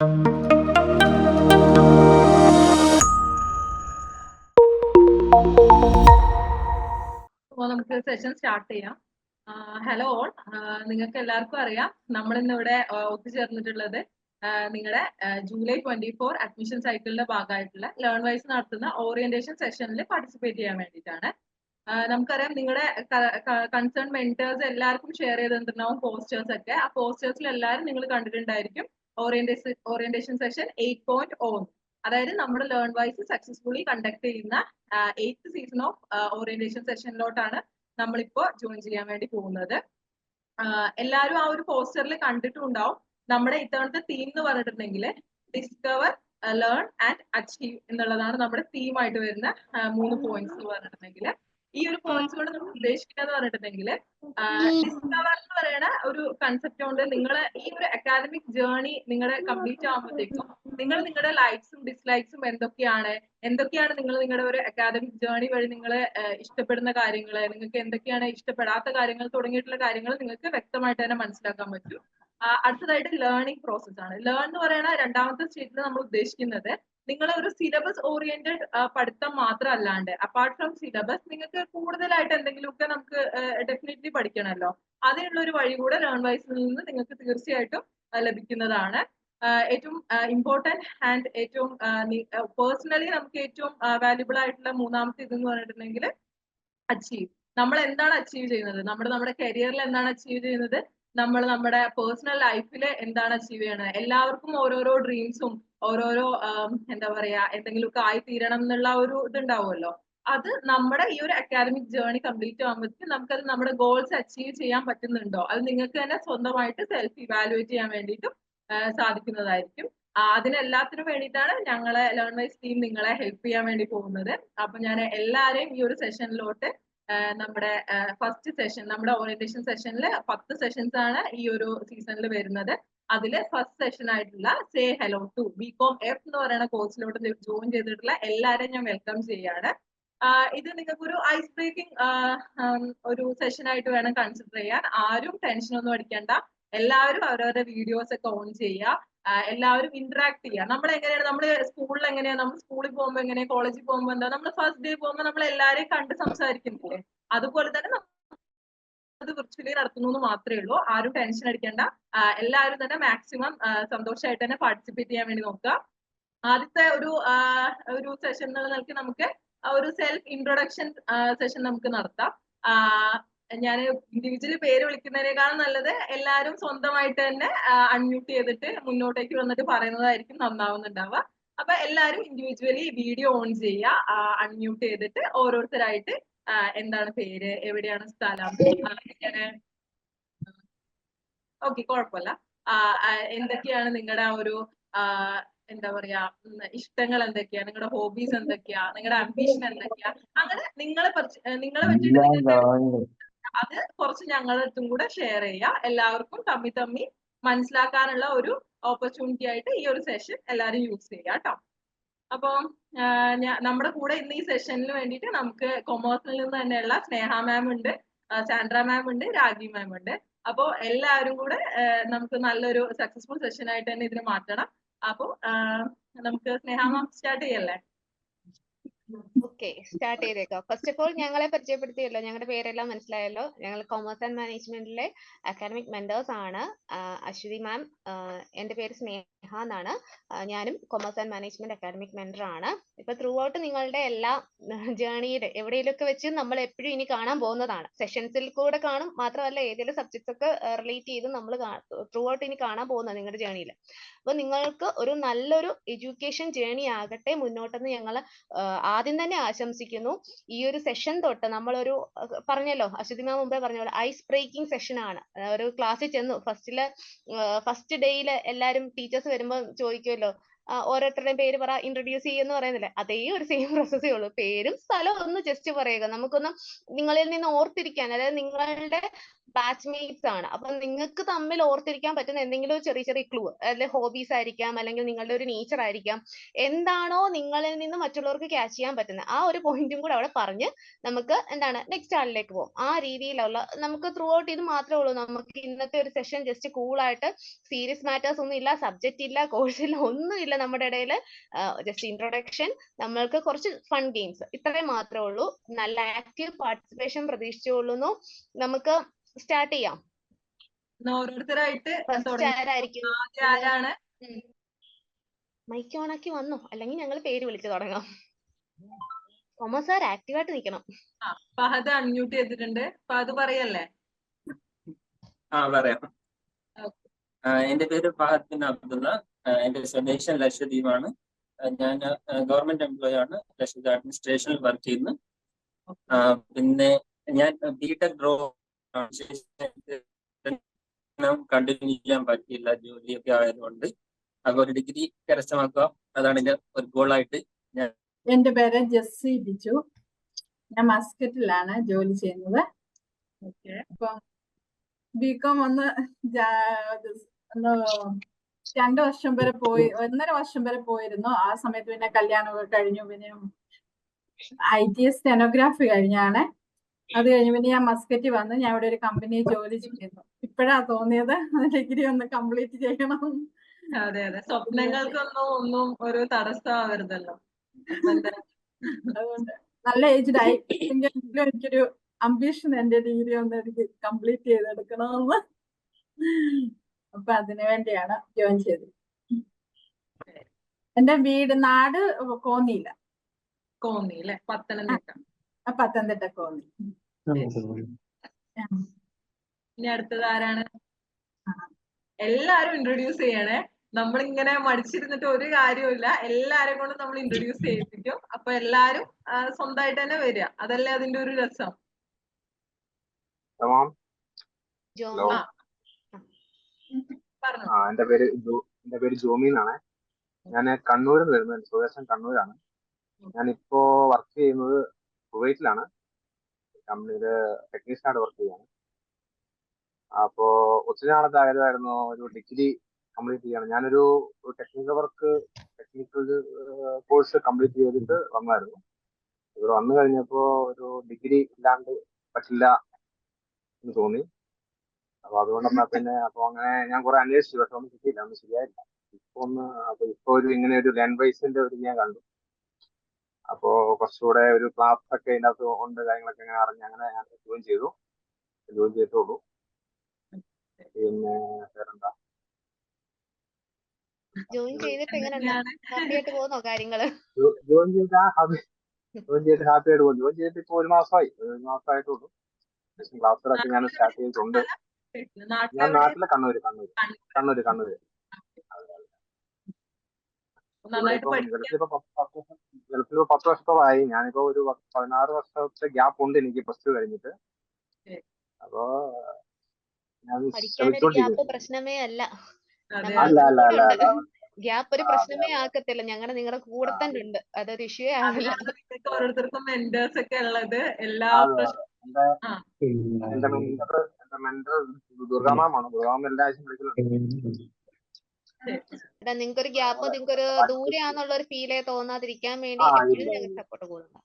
അപ്പോൾ നമുക്ക് session start ചെയ്യാം. ഹലോ ഓൾ, നിങ്ങൾക്ക് എല്ലാവർക്കും അറിയാം നമ്മൾ ഇന്നിവിടെ ഒത്തുചേർന്നിട്ടുള്ളത് നിങ്ങളുടെ ജൂലൈ 24 അഡ്മിഷൻ സൈക്കിളിന്റെ ഭാഗമായിട്ടുള്ള ലേൺ വൈസ് നടത്തുന്ന ഓറിയന്റേഷൻ സെഷനിൽ പാർട്ടിസിപ്പേറ്റ് ചെയ്യാൻ വേണ്ടിയിട്ടാണ്. നമുക്കറിയാം നിങ്ങളുടെ കൺസേൺ മെന്റേഴ്സ് എല്ലാവർക്കും ഷെയർ ചെയ്തിട്ടുണ്ടാവും പോസ്റ്റേഴ്സ് ഒക്കെ. ആ പോസ്റ്റേഴ്സിൽ എല്ലാവരും നിങ്ങൾ കണ്ടിട്ടുണ്ടായിരിക്കും ഓറിയന്റേഷൻ സെഷൻ 8.0, അതായത് നമ്മുടെ ലേൺ വൈസ് സക്സസ്ഫുള്ളി കണ്ടക്ട് ചെയ്യുന്ന 8th സീസൺ ഓഫ് ഓറിയന്റേഷൻ സെഷനിലോട്ടാണ് നമ്മളിപ്പോ ജോയിൻ ചെയ്യാൻ വേണ്ടി പോകുന്നത്. എല്ലാവരും ആ ഒരു പോസ്റ്ററിൽ കണ്ടിട്ടുണ്ടാവും. നമ്മുടെ ഇത്തവണത്തെ തീം എന്ന് പറഞ്ഞിട്ടുണ്ടെങ്കിൽ ഡിസ്കവർ, ലേൺ ആൻഡ് അച്ചീവ് എന്നുള്ളതാണ് നമ്മുടെ തീമായിട്ട് വരുന്ന 3 പോയിന്റ്സ് എന്ന് പറഞ്ഞിട്ടുണ്ടെങ്കിൽ. ഈ ഒരു പോയിന്റ്സ് കൊണ്ട് നമ്മൾ ഉദ്ദേശിക്കുന്നത് പറഞ്ഞിട്ടുണ്ടെങ്കിൽ ഡിസ്കവർ എന്ന് പറയുന്ന ഒരു കൺസെപ്റ്റ് കൊണ്ട് നിങ്ങൾ ഈ ഒരു അക്കാദമിക് ജേർണി നിങ്ങളുടെ കംപ്ലീറ്റ് ആകുമ്പോഴത്തേക്കും നിങ്ങൾ നിങ്ങളുടെ ലൈക്സും ഡിസ്ലൈക്സും എന്തൊക്കെയാണ് നിങ്ങൾ നിങ്ങളുടെ ഒരു അക്കാദമിക് ജേർണി വഴി നിങ്ങൾ ഇഷ്ടപ്പെടുന്ന കാര്യങ്ങൾ, നിങ്ങൾക്ക് എന്തൊക്കെയാണ് ഇഷ്ടപ്പെടാത്ത കാര്യങ്ങൾ തുടങ്ങിയിട്ടുള്ള കാര്യങ്ങൾ നിങ്ങൾക്ക് വ്യക്തമായിട്ട് തന്നെ മനസ്സിലാക്കാൻ പറ്റും. അടുത്തതായിട്ട് ലേണിംഗ് പ്രോസസ് ആണ്. ലേൺ എന്ന് പറയുന്ന രണ്ടാമത്തെ സ്റ്റേജിൽ നമ്മൾ ഉദ്ദേശിക്കുന്നത് നിങ്ങൾ ഒരു സിലബസ് ഓറിയന്റഡ് പഠിത്തം മാത്രമല്ലാണ്ട് അപ്പാർട്ട് ഫ്രം സിലബസ് നിങ്ങൾക്ക് കൂടുതലായിട്ട് എന്തെങ്കിലുമൊക്കെ നമുക്ക് ഡെഫിനറ്റ്ലി പഠിക്കണമല്ലോ. അതിനുള്ള ഒരു വഴി കൂടെ ലേൺ വൈസിൽ നിന്ന് നിങ്ങൾക്ക് തീർച്ചയായിട്ടും ലഭിക്കുന്നതാണ്. ഏറ്റവും ഇമ്പോർട്ടന്റ് ആൻഡ് ഏറ്റവും പേഴ്സണലി നമുക്ക് ഏറ്റവും വാല്യുബിൾ ആയിട്ടുള്ള മൂന്നാമത്തെ ഇതെന്ന് പറഞ്ഞിട്ടുണ്ടെങ്കിൽ അച്ചീവ്. നമ്മൾ എന്താണ് അച്ചീവ് ചെയ്യുന്നത്, നമ്മുടെ കരിയറിൽ എന്താണ് അച്ചീവ് ചെയ്യുന്നത്, നമ്മൾ നമ്മുടെ പേഴ്സണൽ ലൈഫിൽ എന്താണ് അച്ചീവ് ചെയ്യണത്. എല്ലാവർക്കും ഓരോരോ ഡ്രീംസും ഓരോരോ എന്താ പറയാ എന്തെങ്കിലുമൊക്കെ ആയി തീരണം എന്നുള്ള ഒരു ഇതുണ്ടാവുമല്ലോ. അത് നമ്മുടെ ഈ ഒരു അക്കാദമിക് ജേർണി കംപ്ലീറ്റ് ആകുമ്പോഴത്തേക്ക് നമുക്കത് നമ്മുടെ ഗോൾസ് അച്ചീവ് ചെയ്യാൻ പറ്റുന്നുണ്ടോ, അത് നിങ്ങൾക്ക് തന്നെ സ്വന്തമായിട്ട് സെൽഫ് ഇവാലുവേറ്റ് ചെയ്യാൻ വേണ്ടിയിട്ടും സാധിക്കുന്നതായിരിക്കും. അതിനെല്ലാത്തിനും വേണ്ടിയിട്ടാണ് ഞങ്ങളെ ലേൺ വൈസ് ടീം നിങ്ങളെ ഹെൽപ്പ് ചെയ്യാൻ വേണ്ടി പോകുന്നത്. അപ്പൊ ഞാൻ എല്ലാവരെയും ഈ ഒരു സെഷനിലോട്ട് നമ്മുടെ ഫസ്റ്റ് സെഷൻ, നമ്മുടെ ഓറിയന്റേഷൻ സെഷനിൽ 10 സെഷൻസ് ആണ് ഈ ഒരു സീസണിൽ വരുന്നത്. അതില് ഫസ്റ്റ് സെഷൻ ആയിട്ടുള്ള say hello to BCom F എന്ന് പറയുന്ന കോഴ്സിലോട്ട് ജോയിൻ ചെയ്തിട്ടുള്ള എല്ലാവരെയും ഞാൻ വെൽക്കം ചെയ്യാണ്. ഇത് നിങ്ങൾക്ക് ഒരു ഐസ് ബ്രേക്കിംഗ് ഒരു സെഷൻ ആയിട്ട് വേണം കൺസിഡർ ചെയ്യാൻ. ആരും ടെൻഷൻ ഒന്നും അടിക്കേണ്ട. എല്ലാവരും അവരവരുടെ വീഡിയോസ് ഒക്കെ ഓൺ ചെയ്യുക. എല്ലാവരും ഇന്ററാക്ട് ചെയ്യുക. നമ്മൾ എങ്ങനെയാണ്, നമ്മൾ സ്കൂളിൽ എങ്ങനെയാണ്, നമ്മൾ സ്കൂളിൽ പോകുമ്പോൾ എങ്ങനെയാണ്, കോളേജിൽ പോകുമ്പോൾ എന്താ, നമ്മൾ ഫസ്റ്റ് ഡേ പോകുമ്പോൾ നമ്മൾ എല്ലാവരെയും കണ്ട് സംസാരിക്കുന്നില്ലേ, അതുപോലെ തന്നെ അത് വിർച്വലി നടത്തുന്നു എന്ന് മാത്രമേ ഉള്ളൂ. ആരും ടെൻഷൻ അടിക്കേണ്ട. എല്ലാവരും തന്നെ മാക്സിമം സന്തോഷമായിട്ട് തന്നെ പാർട്ടിസിപ്പേറ്റ് ചെയ്യാൻ വേണ്ടി നോക്കുക. ആദ്യത്തെ ഒരു സെഷൻ എന്നുള്ള നിലയ്ക്ക് നമുക്ക് ഒരു സെൽഫ് ഇൻട്രൊഡക്ഷൻ സെഷൻ നമുക്ക് നടത്താം. ഞാൻ ഇൻഡിവിജ്വലി പേര് വിളിക്കുന്നതിനേക്കാളും നല്ലത് എല്ലാവരും സ്വന്തമായിട്ട് തന്നെ അൺമ്യൂട്ട് ചെയ്തിട്ട് മുന്നോട്ടേക്ക് വന്നിട്ട് പറയുന്നതായിരിക്കും നന്നാവുന്നുണ്ടാവുക. അപ്പൊ എല്ലാവരും ഇൻഡിവിജ്വലി വീഡിയോ ഓൺ ചെയ്യുക, അൺമ്യൂട്ട് ചെയ്തിട്ട് ഓരോരുത്തരായിട്ട് എന്താണ് പേര്, എവിടെയാണ് സ്ഥലം, ഇങ്ങനെ ഓക്കെ കുഴപ്പമില്ല, എന്തൊക്കെയാണ് നിങ്ങളുടെ ഒരു എന്താ പറയാ ഇഷ്ടങ്ങൾ എന്തൊക്കെയാ, നിങ്ങളുടെ ഹോബീസ് എന്തൊക്കെയാ, നിങ്ങളുടെ അംബിഷൻ എന്തൊക്കെയാ, അങ്ങനെ നിങ്ങളെ പറ്റിയിട്ട് അത് കുറച്ച് ഞങ്ങളുടെ അടുത്തും കൂടെ ഷെയർ ചെയ്യുക. എല്ലാവർക്കും തമ്മി മനസ്സിലാക്കാനുള്ള ഒരു ഓപ്പർച്യൂണിറ്റി ആയിട്ട് ഈ ഒരു സെഷൻ എല്ലാവരും യൂസ് ചെയ്യുക കേട്ടോ. അപ്പം നമ്മുടെ കൂടെ ഇന്ന് ഈ സെഷനിൽ വേണ്ടിയിട്ട് നമുക്ക് കൊമേഴ്സിൽ നിന്ന് തന്നെയുള്ള സ്നേഹ മാം ഉണ്ട്, സാൻഡ്ര മാം ഉണ്ട്, രാഗി മാം ഉണ്ട്. അപ്പോ എല്ലാവരും കൂടെ നമുക്ക് നല്ലൊരു സക്സസ്ഫുൾ സെഷൻ ആയിട്ട് തന്നെ ഇതിന് മാറ്റണം. അപ്പോ നമുക്ക് സ്നേഹ മാം സ്റ്റാർട്ട് ചെയ്യല്ലേ? ഓക്കെ, സ്റ്റാർട്ട് ചെയ്തേക്കാം. ഫസ്റ്റ് ഓഫ് ഓൾ ഞങ്ങളെ പരിചയപ്പെടുത്തിയല്ലോ, ഞങ്ങളുടെ പേരെല്ലാം മനസ്സിലായല്ലോ. ഞങ്ങൾ കൊമേഴ്സ് ആൻഡ് മാനേജ്മെന്റിലെ അക്കാഡമിക് മെന്റേഴ്സ് ആണ്. അശ്വതി മാം, എന്റെ പേര് സ്നേഹ എന്നാണ്. ഞാനും commerce and management academic mentor ആണ്. ഇപ്പൊ ത്രൂ ഔട്ട് നിങ്ങളുടെ എല്ലാ ജേർണിയുടെ എവിടെയെങ്കിലുമൊക്കെ വെച്ച് നമ്മൾ എപ്പോഴും ഇനി കാണാൻ പോകുന്നതാണ്. സെഷൻസിൽ കൂടെ കാണും, മാത്രമല്ല ഏതെങ്കിലും സബ്ജക്ട്സ് ഒക്കെ റിലേറ്റ് ചെയ്ത് നമ്മൾ ത്രൂ ഔട്ട് ഇനി കാണാൻ പോകുന്നത് നിങ്ങളുടെ ജേർണിയിൽ. അപ്പൊ നിങ്ങൾക്ക് ഒരു നല്ലൊരു എഡ്യൂക്കേഷൻ ജേർണി ആകട്ടെ മുന്നോട്ടെന്ന് ഞങ്ങൾ ആദ്യം തന്നെ ആശംസിക്കുന്നു. ഈ ഒരു സെഷൻ തൊട്ട് നമ്മളൊരു പറഞ്ഞല്ലോ, അശ്വതി മാം മുമ്പേ പറഞ്ഞ പോലെ ഐസ് ബ്രേക്കിംഗ് സെഷൻ ആണ്. ഒരു ക്ലാസ്സിൽ ചെന്നു ഫസ്റ്റ് ഡേയിൽ എല്ലാവരും ടീച്ചേഴ്സ് വരുമ്പോൾ ചോദിക്കുമല്ലോ, ഓരോരുത്തരുടെയും പേര് പറ, ഇൻട്രൊഡ്യൂസ് ചെയ്യുമെന്ന് പറയുന്നില്ലേ, അതേ ഒരു സെയിം പ്രോസസ്സേ ഉള്ളൂ. പേരും സ്ഥലവും ഒന്ന് ജസ്റ്റ് പറയുക. നമുക്കൊന്ന് നിങ്ങളിൽ നിന്ന് ഓർത്തിരിക്കാൻ, അതായത് നിങ്ങളുടെ ബാച്ച്മേറ്റ്സ് ആണ്. അപ്പൊ നിങ്ങൾക്ക് തമ്മിൽ ഓർത്തിരിക്കാൻ പറ്റുന്ന എന്തെങ്കിലും ഒരു ചെറിയ ചെറിയ ക്ലൂ, അല്ലെ ഹോബീസ് ആയിരിക്കാം, അല്ലെങ്കിൽ നിങ്ങളുടെ ഒരു നേച്ചർ ആയിരിക്കാം, എന്താണോ നിങ്ങളിൽ നിന്ന് മറ്റുള്ളവർക്ക് ക്യാച്ച് ചെയ്യാൻ പറ്റുന്നത്, ആ ഒരു പോയിന്റും കൂടെ അവിടെ പറഞ്ഞ് നമുക്ക് എന്താണ് നെക്സ്റ്റ് ആളിലേക്ക് പോകും. ആ രീതിയിലുള്ള നമുക്ക് ത്രൂ ഔട്ട് ഇത് മാത്രമേ ഉള്ളൂ. നമുക്ക് ഇന്നത്തെ ഒരു സെഷൻ ജസ്റ്റ് കൂൾ ആയിട്ട്, സീരിയസ് മാറ്റേഴ്സ് ഒന്നും ഇല്ല, സബ്ജക്റ്റ് ഇല്ല, കോഴ്സ് ഇല്ല, ഒന്നും ഇല്ല നമ്മുടെ ഇടയിൽ. ജസ്റ്റ് ഇൻട്രൊഡക്ഷൻ, നമ്മൾക്ക് കുറച്ച് ഫൺ ഗെയിംസ്, ഇത്രയും മാത്രമേ ഉള്ളൂ. നല്ല ആക്റ്റീവ് പാർട്ടിസിപ്പേഷൻ പ്രതീക്ഷിച്ചുകൊള്ളുന്നു. നമുക്ക് സ്റ്റാർട്ട് ചെയ്യാം. ഓരോരുത്തരായിട്ട് ഫസ്റ്റ് ആരായിരിക്കും? ആദ്യം ആരാണ്? മൈക്ക് ഓണാക്കി വന്നോ, അല്ലെങ്കിൽ ഞങ്ങൾ പേര് വിളിച്ചു തുടങ്ങാം. തോമസ് സാർ ആക്റ്റീവായിട്ട് നിൽക്കണം. ഫഹദ് അൺമ്യൂട്ട് ചെയ്തിട്ടുണ്ട്. ഫഹദ് പറയല്ലേ? പറയാം. എന്റെ പേര് ഫഹദ് ബിൻ അബ്ദുള്ള. എന്റെ സ്വദേശം ലക്ഷദ്വീപാണ്. ഞാൻ ഗവൺമെന്റ് എംപ്ലോയി ആണ്. ലക്ഷദ്വീപ് അഡ്മിനിസ്ട്രേഷനിൽ വർക്ക് ചെയ്യുന്നു. പിന്നെ ഞാൻ ബിടെക് കണ്ടിന്യൂ ചെയ്യാൻ പറ്റിയില്ല, ജോലിയൊക്കെ ആയതുകൊണ്ട്. അപ്പൊ ഒരു ഡിഗ്രി കരസ്ഥമാക്കുക, അതാണ് എന്റെ ഒരു ഗോളായിട്ട്. എന്റെ പേര് ജെസ്സി ബിജു. ഞാൻ മസ്കറ്റിലാണ് ജോലി ചെയ്യുന്നത്. അപ്പം ബികോം ഒന്ന് 2 വർഷം വരെ പോയി, 1.5 വർഷം വരെ പോയിരുന്നു. ആ സമയത്ത് പിന്നെ കല്യാണമൊക്കെ കഴിഞ്ഞു. പിന്നെ ITS സ്റ്റെനോഗ്രാഫി കഴിഞ്ഞാണ്. അത് കഴിഞ്ഞ് പിന്നെ ഞാൻ മസ്കറ്റ് വന്ന് ഞാൻ ഇവിടെ ഒരു കമ്പനിയിൽ ജോലി ചെയ്യുന്നു. ഇപ്പോഴാ തോന്നിയത് ഡിഗ്രി ഒന്ന് കംപ്ലീറ്റ് ചെയ്യണം. അതെ അതെ, സ്വപ്നങ്ങൾക്കൊന്നും ഒരു തടസ്സമാവരുതല്ലോ. അതുകൊണ്ട് നല്ല ഏജ്ഡ് ആയി എങ്കിലും എനിക്കൊരു അംബിഷൻ, എന്റെ ഡിഗ്രി ഒന്ന് എനിക്ക് കംപ്ലീറ്റ് ചെയ്തെടുക്കണമെന്ന്. അപ്പൊ അതിനു വേണ്ടിയാണ് ജോയിൻ ചെയ്തത്. എന്റെ നാട് കോന്നിയില്ല. കോന്നി അല്ലെ? പത്തനംതിട്ട. പത്തനംതിട്ട കോന്നി. ഇനി അടുത്തത് ആരാണ്? എല്ലാരും ഇൻട്രൊഡ്യൂസ് ചെയ്യണേ. നമ്മളിങ്ങനെ മടിച്ചിരുന്നിട്ട് ഒരു കാര്യമില്ല. എല്ലാരും കൊണ്ട് നമ്മൾ ഇൻട്രൊഡ്യൂസ് ചെയ്യിപ്പിക്കും. അപ്പൊ എല്ലാരും സ്വന്തമായിട്ട് തന്നെ വരിക. അതല്ലേ അതിന്റെ ഒരു രസം. എന്റെ പേര് ജോമി എന്നാണ്. ഞാൻ കണ്ണൂരിൽ നിന്ന് വരുന്നത്. എന്റെ സ്വദേശം കണ്ണൂരാണ്. ഞാനിപ്പോ വർക്ക് ചെയ്യുന്നത് കുവൈറ്റിലാണ്. കമ്പനിയില് ടെക്നീഷ്യനായിട്ട് വർക്ക് ചെയ്യാണ്. അപ്പോ ഒത്തിരി നാളത്തെ ആഗ്രഹമായിരുന്നു ഒരു ഡിഗ്രി കംപ്ലീറ്റ് ചെയ്യണം. ഞാനൊരു ടെക്നിക്കൽ കോഴ്സ് കംപ്ലീറ്റ് ചെയ്തിട്ട് വന്നായിരുന്നു. ഇവിടെ വന്നു കഴിഞ്ഞപ്പോ ഒരു ഡിഗ്രി ഇല്ലാണ്ട് പറ്റില്ല എന്ന് തോന്നി. അപ്പൊ അതുകൊണ്ടെന്നാ പിന്നെ അങ്ങനെ ഞാൻ കുറെ അന്വേഷിച്ചു, പക്ഷെ ഒന്നും കിട്ടിയില്ല, ഒന്നും ശരിയായില്ല. ഇപ്പൊ ഇങ്ങനെ ഒരു ലാൻഡ്വൈസിന്റെ ഒരു ഞാൻ കണ്ടു. അപ്പോ കുറച്ചുകൂടെ ഒരു ക്ലാസ് ഒക്കെ ഇതിനകത്ത് ഉണ്ട്, കാര്യങ്ങളൊക്കെ അങ്ങനെ അറിഞ്ഞ് അങ്ങനെ ഞാൻ ജോയിൻ ചെയ്തിട്ടുള്ളൂ. പിന്നെ വേറെന്താ, ജോയിൻ ചെയ്തിട്ട് എങ്ങനെയുണ്ട്? ഹാപ്പി ആയിട്ട് പോകുന്നോ കാര്യങ്ങള്? ജോയിൻ ചെയ്തിട്ട് ഹാപ്പി ആയിട്ട് പോകും. ജോയിൻ ചെയ്തിട്ട് ഇപ്പൊ 1 മാസമായിട്ടുള്ളൂ. ക്ലാസ്സുകളൊക്കെ ഞാൻ സ്റ്റാർട്ട് ചെയ്തിട്ടുണ്ട്. ഞാൻ നാട്ടിലെ കണ്ണൂര്. ഗൾഫിലിപ്പോ 10 വർഷത്തോളമായി. ഞാനിപ്പോ ഒരു 16 വർഷത്തെ ഗ്യാപ്പ് ഉണ്ട് എനിക്ക് പ്ലസ് ടു കഴിഞ്ഞിട്ട്. അപ്പോ പഠിക്കാനൊരു ഗ്യാപ്പ് പ്രശ്നമേ അല്ല. ഗ്യാപ്പ് ഒരു പ്രശ്നമേ ആക്കത്തില്ല. നിങ്ങളുടെ കൂടെ തന്നെ ഉണ്ട്. അതൊരു ഇഷ്യൂ ആവില്ല. ഓരോരുത്തർക്കും മെന്റേഴ്സ് ഒക്കെ ഉള്ളത്. എല്ലാ നിങ്ങൾക്കൊരു ഗ്യാപ്പ്, നിങ്ങൾക്കൊരു ദൂരെയാന്നുള്ള ഒരു ഫീലേ തോന്നാതിരിക്കാൻ വേണ്ടി എപ്പോഴും ഞങ്ങൾ സപ്പോർട്ട് കൂടുന്നു.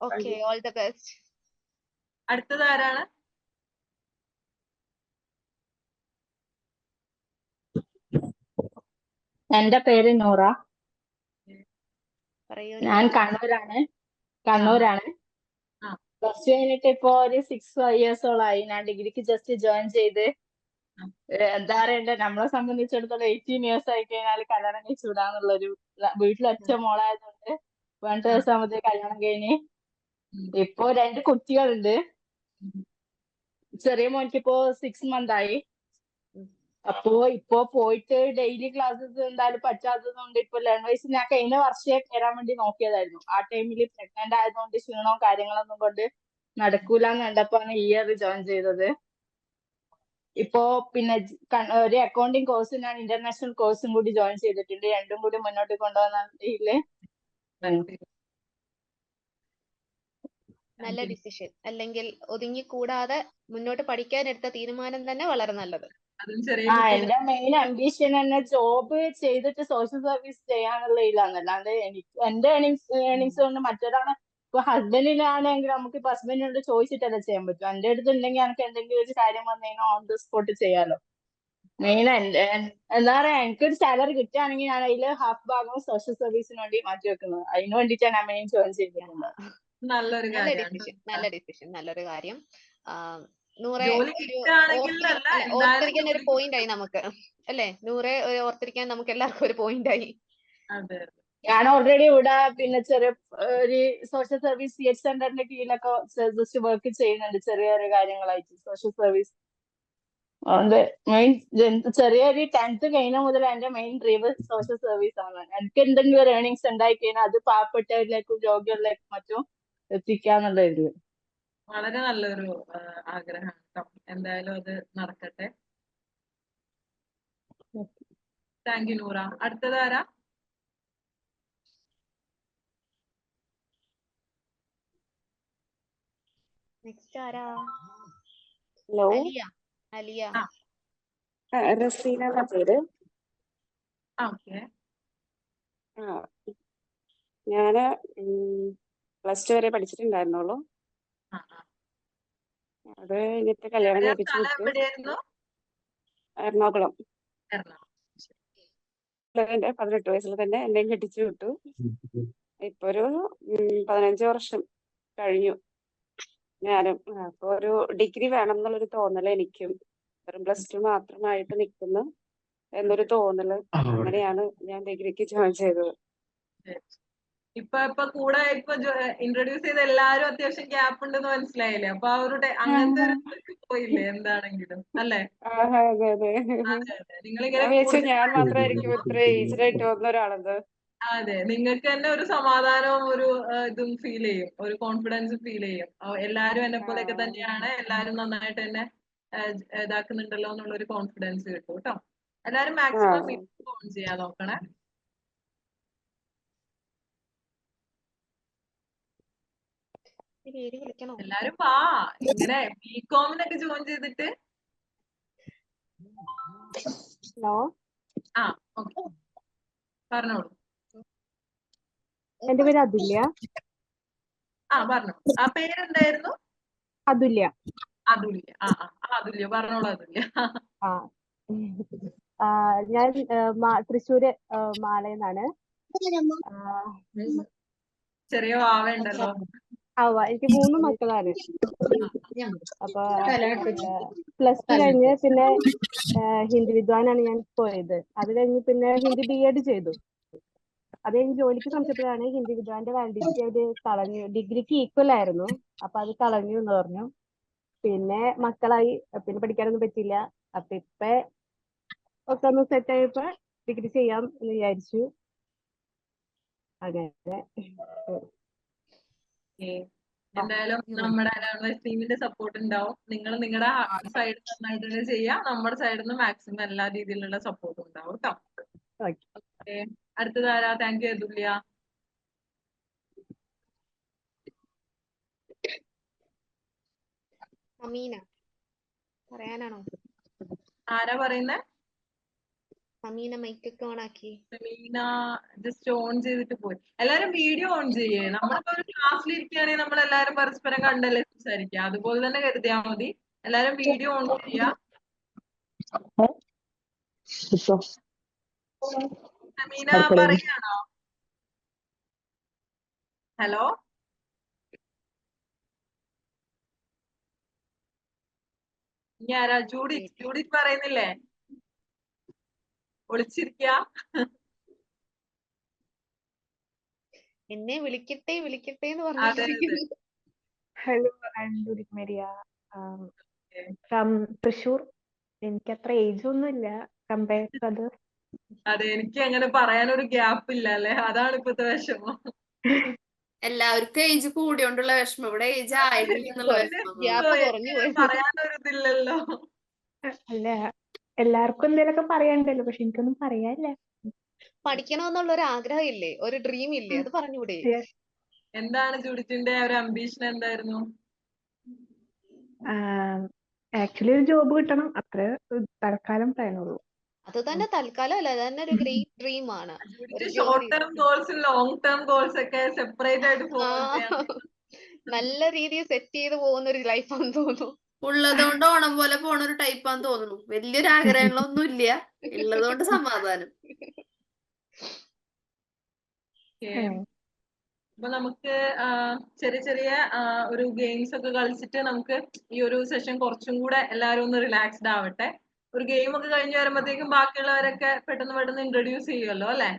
Okay, all the best. അടുത്തത് ആരാണ്? എന്റെ പേര് നൂറ. ഞാൻ കണ്ണൂരാണ്. പ്ലസ് ടു കഴിഞ്ഞിട്ട് ഇപ്പൊ ഒരു 6 ഇയേഴ്സോളായി. ഞാൻ ഡിഗ്രിക്ക് ജസ്റ്റ് ജോയിൻ ചെയ്ത്. എന്താ പറയണ്ടേ, നമ്മളെ സംബന്ധിച്ചിടത്തോളം 18 ഇയേഴ്സ് ആയി കഴിഞ്ഞാൽ കല്യാണം കഴിച്ചു വിടാന്നുള്ളൊരു, വീട്ടിൽ ഒറ്റ മോളായതുകൊണ്ട് 12 വയസ്സാകുമ്പോഴത്തേ കല്യാണം കഴിഞ്ഞ്. ഇപ്പൊ 2 കുട്ടികളുണ്ട്. ചെറിയ മോനിക്ക് ഇപ്പോ 6 months ആയി. അപ്പോ ഇപ്പൊ പോയിട്ട് ഡെയിലി ക്ലാസ്സസ് എന്തായാലും പറ്റാത്തതുകൊണ്ട് ഇപ്പൊ ലാംഗ്വേജ് ഞാൻ കഴിഞ്ഞ വർഷേ കയറാൻ വേണ്ടി നോക്കിയതായിരുന്നു. ആ ടൈമിൽ പ്രഗ്നന്റ് ആയതുകൊണ്ട് ക്ഷീണവും കാര്യങ്ങളൊന്നും കൊണ്ട് നടക്കൂലെന്ന് കണ്ടപ്പോഴാണ് ഈ ഇയർ ജോയിൻ ചെയ്തത്. ഇപ്പോ പിന്നെ ഒരു അക്കൗണ്ടിങ് കോഴ്സ് ഞാൻ ഇന്റർനാഷണൽ കോഴ്സും കൂടി ജോയിൻ ചെയ്തിട്ടുണ്ട്. രണ്ടും കൂടി മുന്നോട്ട് കൊണ്ടുപോകുന്നതില് നല്ല ഡിസിഷൻ. അല്ലെങ്കിൽ ഒതുങ്ങിക്കൂടാതെ മുന്നോട്ട് പഠിക്കാൻ എടുത്ത തീരുമാനം തന്നെ വളരെ നല്ലത്. അതും ചെറിയ ആ കുട്ടികൾ എന്റെ മെയിൻ അംബിഷൻ തന്നെ ജോബ് ചെയ്തിട്ട് സോഷ്യൽ സർവീസ് ചെയ്യാനുള്ള ഇതിലാണ്. അല്ലാണ്ട് എന്റെ ഏണിങ്സ് കൊണ്ട് മറ്റൊരാളെ ഇപ്പൊ ഹസ്ബൻഡിനാണെങ്കിൽ നമുക്ക് ഇപ്പൊ ഹസ്ബൻഡിനോട് ചോദിച്ചിട്ടല്ലേ ചെയ്യാൻ പറ്റും. എന്റെ അടുത്ത് ഉണ്ടെങ്കിൽ എനിക്ക് എന്തെങ്കിലും ഒരു കാര്യം വന്നു കഴിഞ്ഞാൽ ഓൺ ദ സ്പോട്ട് ചെയ്യാലോ. മെയിൻ എന്താ പറയാ, എനിക്കൊരു സാലറി കിട്ടുകയാണെങ്കിൽ ഞാൻ അതിൽ ഹാഫ് ഭാഗം സോഷ്യൽ സർവീസിന് വേണ്ടി മാറ്റി വെക്കുന്നത്. അതിന് വേണ്ടിയിട്ടാണ് ഞാൻ മെയിൻ ജോയിൻ ചെയ്തിരുന്നത്. നല്ലൊരു നല്ല കാര്യമാണ്. ഡിസിഷൻ, നല്ല ഡിസിഷൻ, നല്ലൊരു കാര്യം. നൂറെ ജോലി ഒരു കിട്ടുകയാണെങ്കിൽ അല്ല, എന്തായാലും ഓർത്തിരിക്കാൻ ഒരു ജോലി പോയിന്റ് ആയി നമുക്ക് അല്ലെ? നൂറെ ഓർത്തിരിക്കാൻ നമുക്ക് എല്ലാവർക്കും ഒരു പോയിന്റ് ആയി. അതെ. ഞാൻ ഓൾറെഡി ഇവിടെ പിന്നെ ചെറിയ ഒരു സോഷ്യൽ സർവീസ് CH സെന്ററിന്റെ കീഴിലൊക്കെ ജസ്റ്റ് വർക്ക് ചെയ്യുന്നുണ്ട്, ചെറിയ ചെറിയ കാര്യങ്ങളായിട്ട് സോഷ്യൽ സർവീസ്. അത് മെയിൻ ചെറിയൊരു 10th കഴിഞ്ഞ മുതൽ എന്റെ മെയിൻ ഡ്രീം സോഷ്യൽ സർവീസ് ആണ്. എനിക്ക് എന്തെങ്കിലും ഒരു ഏണിങ്സ് ഉണ്ടായി കഴിഞ്ഞാൽ അത് പാവപ്പെട്ടവരിലേക്കും രോഗികളിലേക്കും മറ്റും എത്തിക്കാന്നുള്ള ഇതില്. വളരെ നല്ലൊരു ആഗ്രഹമാണ് ട്ടോ. എന്തായാലും അത് നടക്കട്ടെ. Thank you Noora. അടുത്തത് ആരാ? നെക്സ്റ്റ് ആരാ? ഹലോ, അലിയ. അലിയ. റസീന എന്ന പേര്. ഓക്കെ. ഞാന് +2 വരെ പഠിച്ചിട്ടുണ്ടായിരുന്നുള്ളൂ. അത് കഴിഞ്ഞിട്ട് കല്യാണം കഴിപ്പിച്ചു സ്ഥലം വിട്ടു. എവിടെയായിരുന്നു? എറണാകുളം. എറണാകുളം. എന്റെ 18 വയസ്സിൽ തന്നെ എന്നെയും കെട്ടിച്ചു വിട്ടു. ഇപ്പൊ ഒരു 15 വർഷം കഴിഞ്ഞു. ഞാനും അപ്പൊ ഒരു ഡിഗ്രി വേണം എന്നുള്ളൊരു തോന്നല് എനിക്കും, വെറും +2 മാത്രമായിട്ട് നിൽക്കുന്നു എന്നൊരു തോന്നല്. അങ്ങനെയാണ് ഞാൻ ഡിഗ്രിക്ക് ജോയിൻ ചെയ്തത്. ഇപ്പൊ കൂടെ ഇൻട്രൊഡ്യൂസ് ചെയ്ത എല്ലാരും അത്യാവശ്യം ഗ്യാപ്പ് ഉണ്ടെന്ന് മനസ്സിലായില്ലേ? അപ്പൊ ആ ഒരു അങ്ങനത്തെ ഒരു പോയില്ലേ എന്താണെങ്കിലും, അല്ലേ? അതെ അതെ. അതെ. നിങ്ങളിങ്ങനെ ഞാൻ വിചാരിച്ചു കൂടുതൽ ഞാൻ മാത്രമായിരിക്കും ഇത്ര ഏജ്ഡ് ആയിട്ട് വന്ന ഒരാളെന്ന്. അതെ, നിങ്ങൾക്ക് തന്നെ ഒരു സമാധാനവും ഒരു ഇതും ഫീൽ ചെയ്യും, ഒരു കോൺഫിഡൻസ് ഫീൽ ചെയ്യും. എല്ലാരും എന്നെ പോലെയൊക്കെ തന്നെയാണ്, എല്ലാരും നന്നായിട്ട് തന്നെ ഇതാക്കുന്നുണ്ടല്ലോ എന്നുള്ള ഒരു കോൺഫിഡൻസ് കിട്ടും കേട്ടോ. എല്ലാരും മാക്സിമം ഓൺ ചെയ്യാൻ നോക്കണേ. പേര് വിളിക്കണോ? എല്ലാരും വാ, ഇങ്ങനെ ബികോമിനൊക്കെ ജോയിൻ ചെയ്തിട്ട്. ഹലോ, ഓക്കെ, പറഞ്ഞോളൂ. എന്റെ പേര് അതുല്യ. പറഞ്ഞു. ആ പേരെന്തായിരുന്നു? അതുല്യ. അതുല്യ. അതുല്യ, പറഞ്ഞോളൂ അതുല്യ. ഞാൻ തൃശ്ശൂര് മാളയെന്നാണ്. ചെറിയ വാവയുണ്ടല്ലോ. എനിക്ക് 3 മക്കളാണ്. അപ്പൊ +2 കഴിഞ്ഞ് പിന്നെ ഹിന്ദി വിദ്വാനാണ് ഞാൻ പോയത്. അത് കഴിഞ്ഞ് പിന്നെ ഹിന്ദി BEd ചെയ്തു. അത് കഴിഞ്ഞ് ജോലിക്ക് ശ്രമിച്ചപ്പോഴാണ് ഹിന്ദി വിദ്വാന്റെ വാലിഡിറ്റി അവര് കളഞ്ഞു, ഡിഗ്രിക്ക് ഈക്വൽ ആയിരുന്നു, അപ്പൊ അത് കളഞ്ഞു എന്ന് പറഞ്ഞു. പിന്നെ മക്കളായി, പിന്നെ പഠിക്കാനൊന്നും പറ്റിയില്ല. അപ്പൊ ഇപ്പൊ ഒക്കെ ഒന്ന് സെറ്റ് ആയപ്പോ ഡിഗ്രി ചെയ്യാം എന്ന് വിചാരിച്ചു. അങ്ങനെ എന്തായാലും നമ്മുടെ ലാംഗ്വേജ് ടീമിന്റെ സപ്പോർട്ട് ഉണ്ടാവും. നിങ്ങൾ നിങ്ങളുടെ സൈഡ് നന്നായിട്ട് തന്നെ ചെയ്യാം, നമ്മുടെ സൈഡിൽ നിന്ന് മാക്സിമം എല്ലാ രീതിയിലുള്ള സപ്പോർട്ടും ഉണ്ടാവും കേട്ടോ. ഓക്കെ, അടുത്തതാരാ? താങ്ക് യു അതുല്യ. അമീന പറയാനാണോ? ആരാ പറയുന്നേ? അമീന മൈക്കൊക്കെ ഓൺ ആക്കി. അമീന ജസ്റ്റ് ഓൺ ചെയ്തിട്ട് പോയി. എല്ലാരും വീഡിയോ ഓൺ ചെയ്യേ. നമ്മളിപ്പോ ഒരു ക്ലാസ്സിൽ ഇരിക്കുകയാണെങ്കിൽ നമ്മൾ എല്ലാരും പരസ്പരം കണ്ടല്ലേ സംസാരിക്കുക, അതുപോലെ തന്നെ കരുതിയാൽ മതി. എല്ലാരും വീഡിയോ ഓൺ ചെയ്യാ. അമീന പറയാണോ? ഹലോ, ഇനി ആരാ? ജൂഡിറ്റ് പറയുന്നില്ലേ? ഒളിച്ചിരിക്ക. എന്നെ വിളിക്കട്ടെ വിളിക്കട്ടെ എന്ന് അതെ, പറഞ്ഞിരിക്കുന്നു. Hello, I M Judith മേരിയ from Thrissur. എനിക്ക് അത്ര ഏജ് ഒന്നുമില്ല കമ്പയർ ടു അതേഴ്സ്. അതെ, എനിക്ക് അങ്ങനെ പറയാനൊരു ഗ്യാപ്പ് ഇല്ല അല്ലെ, അതാണ് ഇപ്പത്തെ വിഷമം. എല്ലാവർക്കും ഏജ് കൂടിയോണ്ടുള്ള വിഷമം, ഇവിടെ ഏജ് ആയിട്ടില്ല എന്നുള്ള വിഷമം. ഗ്യാപ്പ് കുറഞ്ഞു പോയി. പറയാനൊരു ഇതില്ലല്ലോ. അല്ല എല്ലാവർക്കും എന്തെങ്കിലുമൊക്കെ പറയാനുണ്ടല്ലോ, പക്ഷെ എനിക്കൊന്നും പറയാനില്ല. പഠിക്കണമെന്നുള്ള ഒരു ആഗ്രഹം ഇല്ലേ, ഒരു ഡ്രീം ഇല്ലേ, അത് പറഞ്ഞൂടെ? എന്താണ് ജൂഡിറ്റിന്റെ ഒരു അംബീഷൻ എന്തായിരുന്നു? ആക്ച്വലി ഒരു ജോബ് കിട്ടണം, അത്ര തൽക്കാലം പറയാനുള്ളൂ. അത് തന്നെ തൽക്കാലം അല്ല, അത് തന്നെ ഒരു ഗ്രേറ്റ് ഡ്രീം ആണ്. ജൂഡിറ്റ് ഷോർട്ട് ടേം ഗോൾസും ലോങ് ടേം ഗോൾസ് ഒക്കെ സെപ്പറേറ്റ് ആയിട്ട് ഫോളോ ചെയ്യാൻ നല്ല രീതിയിൽ സെറ്റ് ചെയ്ത് പോകുന്ന ഒരു ലൈഫാന്ന് തോന്നുന്നു. ഉള്ളതുകൊണ്ട് ഓണം പോലെ പോണ ഒരു ടൈപ്പാന്ന് തോന്നുന്നു. വലിയൊരു ആഗ്രഹങ്ങളൊന്നും ഇല്ല, ഉള്ളതുകൊണ്ട് സമാധാനം. അപ്പൊ നമുക്ക് ചെറിയ ചെറിയ ഒരു ഗെയിംസ് ഒക്കെ കളിച്ചിട്ട് നമുക്ക് ഈ ഒരു സെഷൻ കുറച്ചും കൂടെ എല്ലാവരും ഒന്ന് റിലാക്സ്ഡ് ആവട്ടെ. ഒരു ഗെയിം ഒക്കെ കഴിഞ്ഞ് വരുമ്പോഴത്തേക്കും ബാക്കിയുള്ളവരൊക്കെ പെട്ടെന്ന് ഇൻട്രൊഡ്യൂസ് ചെയ്യുമല്ലോ അല്ലെ?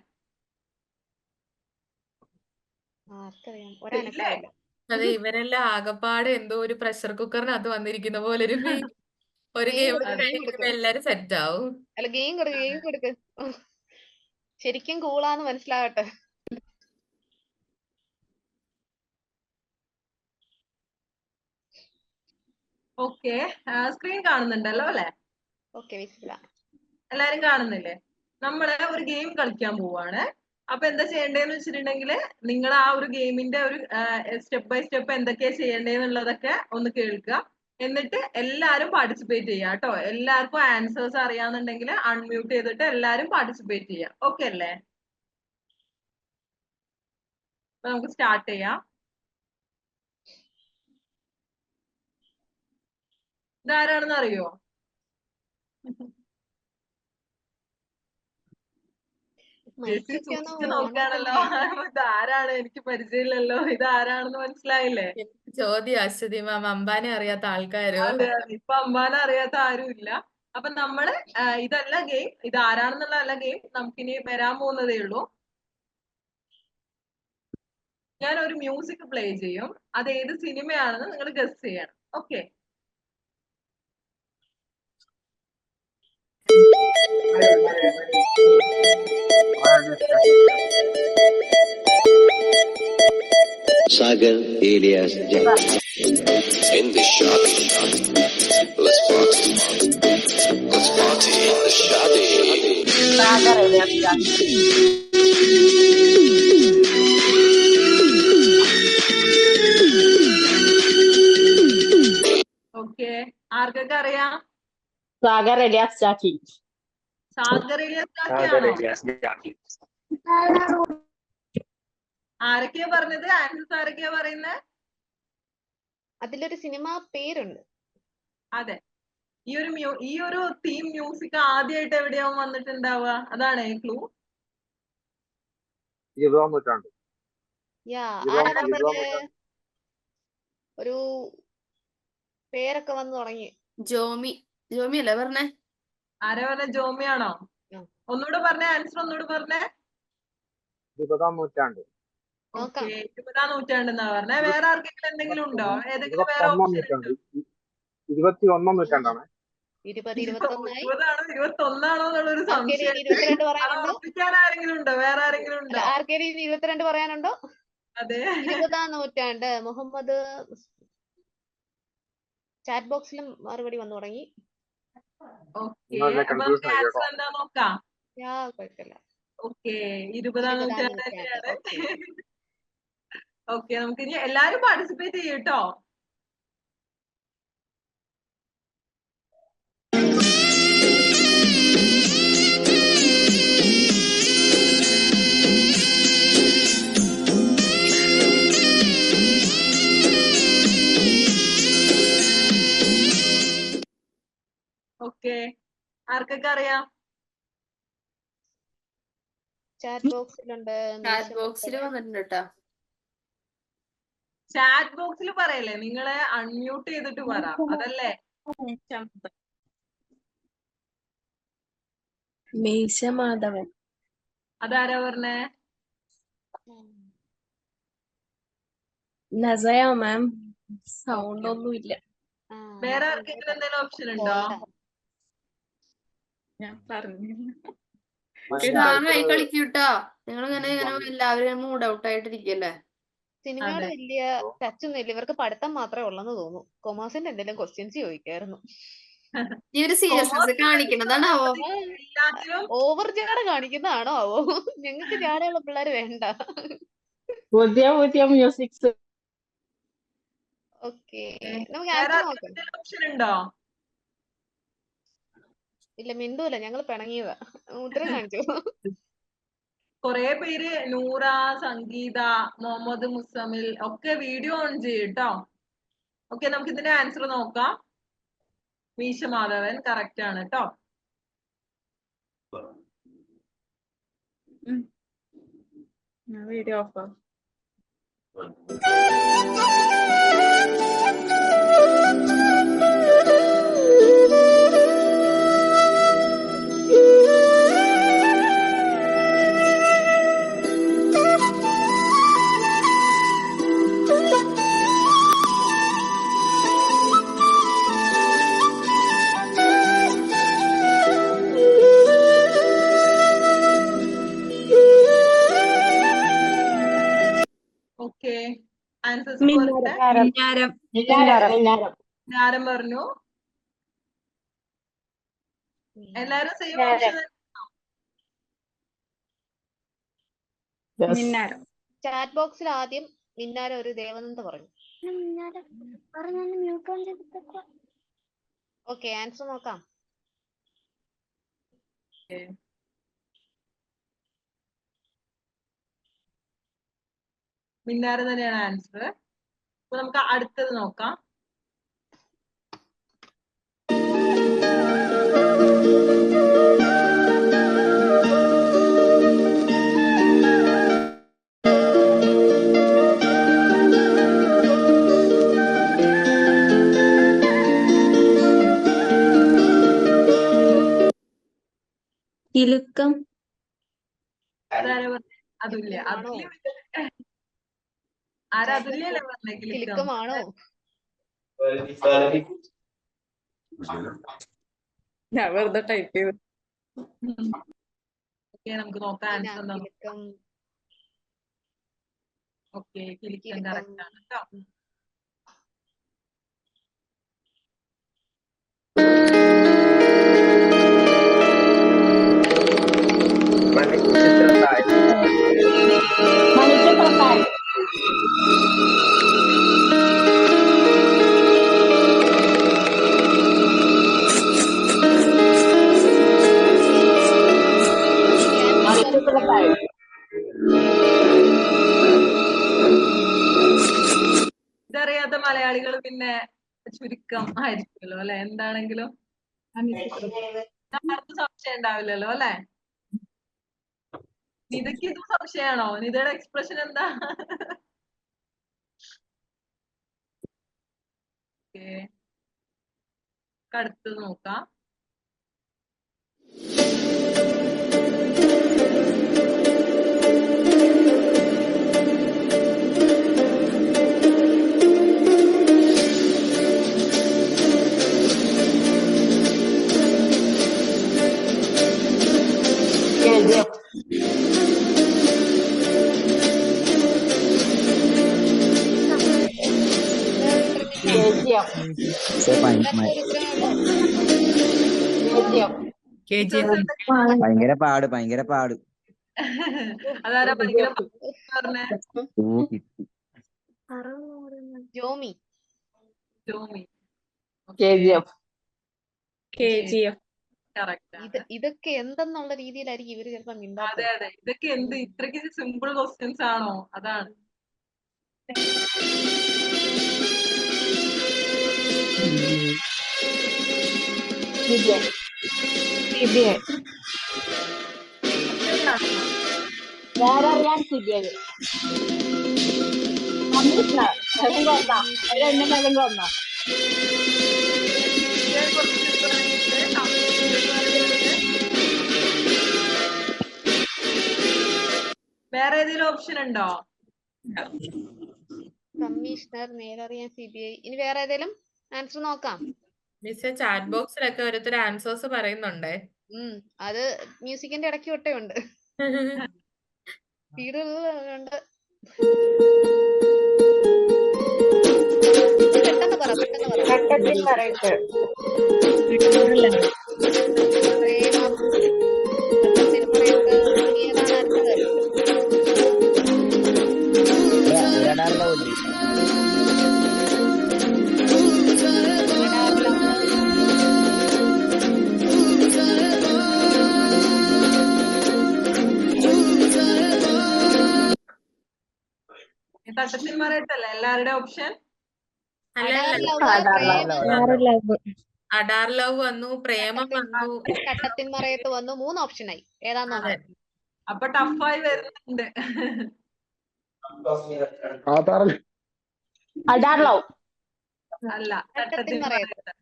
അതെ, ഇവരെല്ലാം ആകപ്പാട് എന്തോ ഒരു പ്രഷർ കുക്കറിനകത്ത് വന്നിരിക്കുന്ന പോലെ ഒരു ഫീൽ. ഒരു ഗെയിം കഴിയുമ്പോ എല്ലാരും സെറ്റ് ആവും. അല്ല, ഗെയിം കൊടുക്ക് ശരിക്കും കൂളാന്ന് മനസ്സിലാകട്ടെ. ഓക്കെ, സ്ക്രീൻ കാണുന്നുണ്ടല്ലോ അല്ലെ? എല്ലാരും കാണുന്നില്ലേ? നമ്മള് ഒരു ഗെയിം കളിക്കാൻ പോവാണ്. അപ്പൊ എന്താ ചെയ്യേണ്ടതെന്ന് വെച്ചിട്ടുണ്ടെങ്കിൽ നിങ്ങൾ ആ ഒരു ഗെയിമിന്റെ ഒരു സ്റ്റെപ്പ് ബൈ സ്റ്റെപ്പ് എന്തൊക്കെയാ ചെയ്യേണ്ടതെന്നുള്ളതൊക്കെ ഒന്ന് കേൾക്കുക. എന്നിട്ട് എല്ലാരും പാർട്ടിസിപ്പേറ്റ് ചെയ്യാം കേട്ടോ. എല്ലാവർക്കും ആൻസേഴ്സ് അറിയാന്നുണ്ടെങ്കിൽ അൺമ്യൂട്ട് ചെയ്തിട്ട് എല്ലാരും പാർട്ടിസിപ്പേറ്റ് ചെയ്യാം. ഓക്കെ അല്ലേ? അപ്പൊ നമുക്ക് സ്റ്റാർട്ട് ചെയ്യാം. ഇതാരാണെന്ന് അറിയോ? നോക്കാണല്ലോ, ഇതാരാണ്, എനിക്ക് പരിചയമില്ലല്ലോ, ഇതാരാണെന്ന് മനസ്സിലായില്ലേ? ചോദ്യം അശ്വതി മാം, അംബാനെ അറിയാത്ത ആൾക്കാരോ? അതെ, ഇപ്പൊ അംബാനെ അറിയാത്ത ആരും ഇല്ല. അപ്പൊ നമ്മള് ഇതല്ല ഗെയിം, ഇത് ആരാണെന്നുള്ളതല്ല ഗെയിം, നമുക്കിനി വരാൻ പോകുന്നതേ ഉള്ളൂ. ഞാൻ ഒരു മ്യൂസിക് പ്ലേ ചെയ്യും, അത് ഏത് സിനിമയാണെന്ന് നിങ്ങൾ ഗസ് ചെയ്യണം. Okay? Sagar Elias Jackson. In the shadi. Let's party. Let's party in the shadi. Sagar Elias Jackson. Okay, ആർക്കൊക്കെ അറിയാം? സാഗർ എലിയാസ് ജാക്കി. സാഗർ എലിയാസ് ജാക്കി ആണോ? ആരൊക്കെയാ പറഞ്ഞത്? ആൻസേഴ്സ് ആരൊക്കെയാ പറയുന്നത്? അതിലൊരു സിനിമ പേരുണ്ട്. അതെ, ഈ ഒരു തീം മ്യൂസിക് ആദ്യമായിട്ട് എവിടെയാവും വന്നിട്ടുണ്ടാവുക? അതാണ് ക്ലൂ. 20-ാം നൂറ്റാണ്ട്. ഒരു പേരൊക്കെ വന്നു തുടങ്ങി. ജോമി അല്ലേ പറഞ്ഞേ? ആരാ പറഞ്ഞ? ജോമിയാണോ? ഒന്നുകൂടെ പറഞ്ഞേ, ആൻസർ ഒന്നുകൂടെ പറഞ്ഞേ. 20-ാം നൂറ്റാണ്ട്. 20-ാം നൂറ്റാണ്ടെന്നാ പറഞ്ഞേ. വേറെ ആർക്കെങ്കിലും എന്തെങ്കിലും ഉണ്ടോ? ഏതെങ്കിലും വേറെ 21-ാം നൂറ്റാണ്ട്. 21-ാം നൂറ്റാണ്ടാണ്. 20-ആണോ 21-ആണോ എന്നുള്ളൊരു സംശയം. ഉറപ്പിക്കാൻ ആരെങ്കിലും ഉണ്ടോ? വേറെ ആരെങ്കിലും ഉണ്ടോ? ആർക്കെങ്കിലും 22 പറയാനുണ്ടോ? അതെ, 20-ാം നൂറ്റാണ്ട്. മുഹമ്മദ് ചാറ്റ് ബോക്സിലും മറുപടി വന്നു തുടങ്ങി. എന്താ നോക്കാം. കുഴപ്പമില്ല. ഓക്കെ, 20-ാം നൂറ്റാണ്ട് തന്നെയാണ്. ഓക്കെ, നമുക്ക് ഇനി എല്ലാരും പാർട്ടിസിപ്പേറ്റ് ചെയ്യും കേട്ടോ. ഓക്കെ, ആർക്കൊക്കെ അറിയാം? ചാറ്റ് ബോക്സിലുണ്ട്. ചാറ്റ് ബോക്സിൽ വന്നിട്ടുണ്ട് കേട്ടോ. ചാറ്റ് ബോക്സിൽ പറയല്ലേ, നിങ്ങളെ അൺമ്യൂട്ട് ചെയ്തിട്ട് പറ, അതല്ലേ? മീശ മാധവൻ. അതാരാ പറഞ്ഞേ? നസയ മാം. സൗണ്ട് ഒന്നുമില്ല. വേറെ ആർക്കെങ്കിലും എന്തെങ്കിലും ഓപ്ഷൻ ഉണ്ടോ? ഞാൻ പറഞ്ഞു ഉഷാറായി കളിക്കൂട്ടോ. നിങ്ങൾ ഇങ്ങനെ എല്ലാവരും മൂഡ് ഔട്ട് ആയിട്ടിരിക്കല്ലേ? സിനിമയോട് വലിയ ടച്ച് ഒന്നും ഇല്ല. ഇവർക്ക് പഠിത്തം മാത്രമേ ഉള്ളെന്ന് തോന്നുന്നു. കൊമേഴ്സിന്റെ എന്തെങ്കിലും ക്വസ്റ്റ്യൻസ് ചോദിക്കായിരുന്നു. ഈ ഒരു സീരിയസ്നെസ് കാണിക്കുന്നതാണാവോ? എല്ലാത്തിലും ഓവർ ജാട കാണിക്കുന്നതാണോ ആവോ? ഞങ്ങൾക്ക് ജാടയുള്ള പിള്ളേർ വേണ്ട. പുതിയ പുതിയ മ്യൂസിക്സ്. ഓക്കെ, നമുക്ക് വേറെ ആൻസർ നോക്കാം. ഓപ്ഷൻ ഉണ്ടോ? ഇല്ല, മിണ്ടൂല, ഞങ്ങൾ പിണങ്ങിയതാ. ഉത്തരം കാണിച്ചു. കൊറേ പേര് നൂറ, സംഗീത, മുഹമ്മദ് മുസമിൽ ഒക്കെ വീഡിയോ ഓൺ ചെയ്യും ട്ടോ. ഓക്കെ, നമുക്ക് ഇതിന്റെ ആൻസർ നോക്കാം. മീശ മാധവൻ കറക്റ്റ് ആണ് ട്ടോ. Video of. ഓക്കെ, ആൻസേഴ്സ് ഞാനും പറഞ്ഞു. എല്ലാരും സെയിം ഓപ്ഷൻ. ചാറ്റ് ബോക്സിൽ ആദ്യം മിന്നാര ഒരു ദേവനന്ദ പറഞ്ഞു. ഓക്കെ, ആൻസർ നോക്കാം. മിന്നാര തന്നെയാണ് ആൻസർ. അപ്പൊ നമുക്ക് അടുത്തത് നോക്കാം. കിലുക്കം. അതാരാ പറഞ്ഞേ? അതുല്യ. അതുല്യ ആരാ? അതുല്യല്ലേ പറഞ്ഞേ? കിലുക്കമാണോ? ഞാൻ വെറുതെ ടൈപ്പ് ചെയ്തു. ഓക്കെ, നമുക്ക് നോക്കാം ആൻസർ എന്താ. കിലുക്കം. ഓക്കെ, കിലുക്കം കറക്റ്റ് ആണ് ട്ടോ. ഇതറിയാത്ത മലയാളികൾ പിന്നെ ചുരുക്കം ആയിരിക്കുമല്ലോ അല്ലെ? എന്താണെങ്കിലും ആർക്കും സംശയം ഉണ്ടാവില്ലല്ലോ അല്ലെ? നിതയ്ക്ക് ഇത് സംശയമാണോ? നിതയുടെ എക്സ്പ്രഷൻ എന്താ? അടുത്തത് നോക്കാം. ഭയങ്കര പാട്. അതാരാ ഭയങ്കര പറഞ്ഞേ? ജോമി. ഇതൊക്കെ എന്തെന്നുള്ള രീതിയിലായിരിക്കും ഇവര് ചിലപ്പോ മിണ്ടാത്തത്. അതെ അതെ, ഇതൊക്കെ എന്ത് ഇത്രയ്ക്ക് സിമ്പിൾ ക്വസ്റ്റ്യൻസ് ആണോ? അതാണ്. വേറെ ഏതെങ്കിലും ഓപ്ഷൻ ഉണ്ടോ? കമ്മീഷണർ, നേരറിയാൻ CBI. ഇനി വേറെ ഏതെങ്കിലും ആൻസർ നോക്കാം. മിസ്, ചാറ്റ് ബോക്സിലൊക്കെ ഓരോരുത്തർ ആൻസേഴ്സ് പറയുന്നുണ്ടേ. അത് മ്യൂസിക്കിന്റെ ഇടയ്ക്ക് തൊട്ടേ ഉണ്ട്. സ്പീഡുകളുണ്ട്. പെട്ടെന്ന് പറ തട്ടത്തിൻ മറയത്ത്. പ്രേമം, തട്ടത്തിൻ മറയത്ത്. ഇനി ഏതാണ് അടുത്തത്? radar love ഉണ്ട്. Radar Love. തട്ടത്തിൽ മറയത്തല്ലേ എല്ലാവരുടെ ഓപ്ഷൻ? അഡാർ ലവ്, അഡാർ പ്രേമം, അഡാർ ലവ് വന്നു, പ്രേമം വന്നു. തട്ടത്തിൻ മറയത്ത് വന്നു. 3 ഓപ്ഷനായി. ഏതാന്ന് അതെ. നോക്കാം. അപ്പൊ ടഫായി വരുന്നുണ്ട്. അഡാർ ലവ്. അല്ല, തട്ടത്തിൻ തട്ടത്തിൽ മറയത്ത്.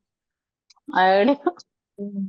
മറയത്ത്. അതാണ്.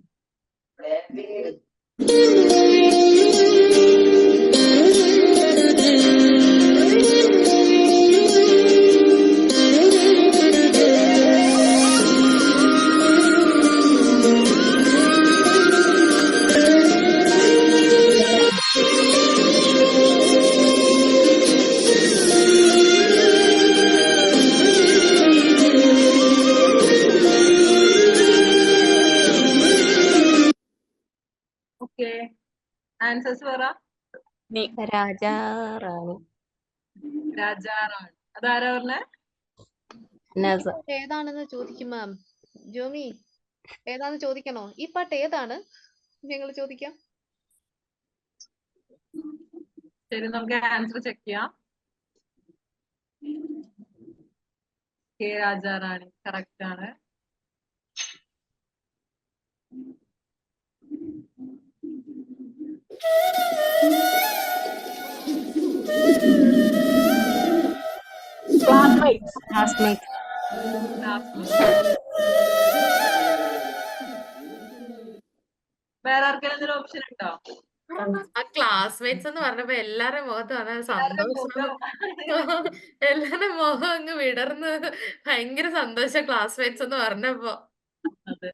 ഓക്കെ, ആൻസേഴ്സ് പറ. രാജാറാണി. രാജാറാണ്. അതാരാ പറഞ്ഞേ? നസ. ഏതാണെന്ന് ചോദിക്കും മാം. ജോമി, ഏതാന്ന് ചോദിക്കണോ? ഈ പാട്ട് ഏതാണ്? ഞങ്ങൾ ചോദിക്കാം. ശരി, നമുക്ക് ആൻസർ ചെക്ക് ചെയ്യാം. കെ രാജാറാണി കറക്റ്റ് ആണ്. ക്ലാസ്മേറ്റ്. വേറെ ആർക്കെങ്കിലും എന്തെങ്കിലും ഓപ്ഷൻ ഉണ്ടോ? ആ ക്ലാസ്മേറ്റ്സ് എന്ന് പറഞ്ഞപ്പോ എല്ലാരുടെ മുഖത്ത് വന്ന സന്തോഷം, എല്ലാരുടെ മുഖം അങ്ങ് വിടർന്ന് ഭയങ്കര സന്തോഷം ക്ലാസ്മേറ്റ്സ് എന്ന് പറഞ്ഞപ്പോ. അതെ.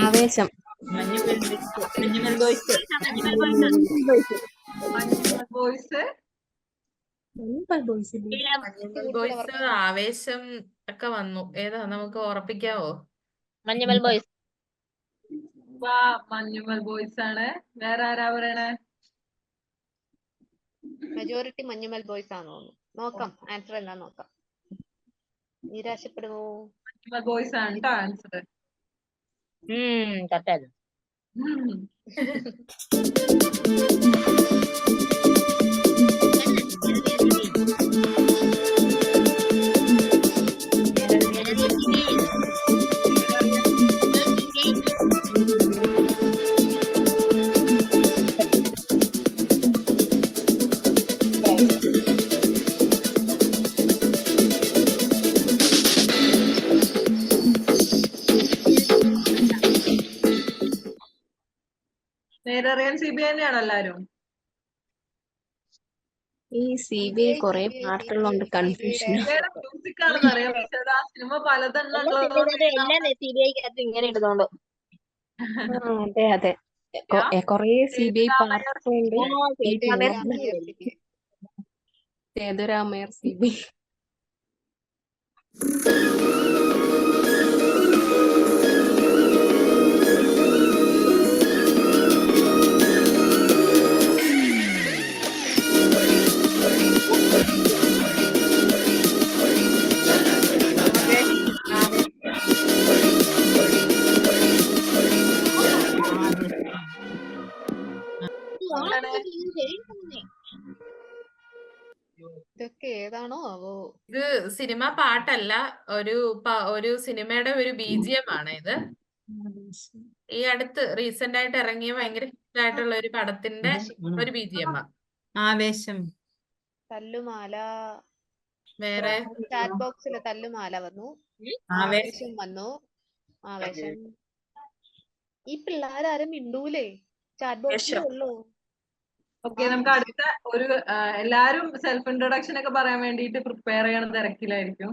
ആവേശം. ബോയ്സ്, ആവേശം ഒക്കെ വന്നു. ഏതാ നമുക്ക് ഉറപ്പിക്കാവോ? മഞ്ഞുമൽ ബോയ്സ്. മഞ്ഞുമൽ ബോയ്സ് ആണ്. വേറെ ആരാ പറയണേ? മെജോറിറ്റി മഞ്ഞുമൽ ബോയ്സ് ആണോ? നോക്കാം ആൻസർ എന്താ നോക്കാം. നിരാശപ്പെടുമോ? മഞ്ഞുമൽ ബോയ്സ് ആണ് കേട്ടോ ആൻസർ. കറക്റ്റ്. നേരറിയാൻ CBI തന്നെയാണോ എല്ലാരും? ഈ CBI കുറെ പാർട്ടുള്ളതുകൊണ്ട് കൺഫ്യൂഷൻ. മ്യൂസിക് ആണെന്ന് അറിയാം, പക്ഷെ അത് ആ സിനിമ പലതെണ്ണം ഉള്ളതുകൊണ്ട് ഇങ്ങനെ ഇടുന്നോണ്ട്. അതെ അതെ, കൊറേ CBI പാർട്ടുണ്ട്. സേതുരാമയ്യർ CBI. ഇതൊക്കെ ഏതാണോ ആവോ? ഇത് സിനിമ പാട്ടല്ല, ഒരു സിനിമയുടെ ഒരു BGM ആണ് ഇത്. ഈ അടുത്ത് റീസെന്റ് ആയിട്ട് ഇറങ്ങിയ ഭയങ്കര ഹിറ്റ് ആയിട്ടുള്ള ഒരു പടത്തിന്റെ ഒരു BGM ആ. ആവേശം. തല്ലുമാല. വേറെ ചാറ്റ് ബോക്സിൽ തല്ലുമാല വന്നു. ആവേശം വന്നു. ആവേശം. ഈ പിള്ളേരാരും മിണ്ടൂലേ? ചാറ്റ് ബോക്സിലേ ഉള്ളൂ. ഓക്കെ, നമുക്ക് അടുത്ത ഒരു എല്ലാരും സെൽഫ് ഇൻട്രൊഡക്ഷൻ ഒക്കെ പറയാൻ വേണ്ടിയിട്ട് പ്രിപ്പയർ ചെയ്യണ തിരക്കിലായിരിക്കും.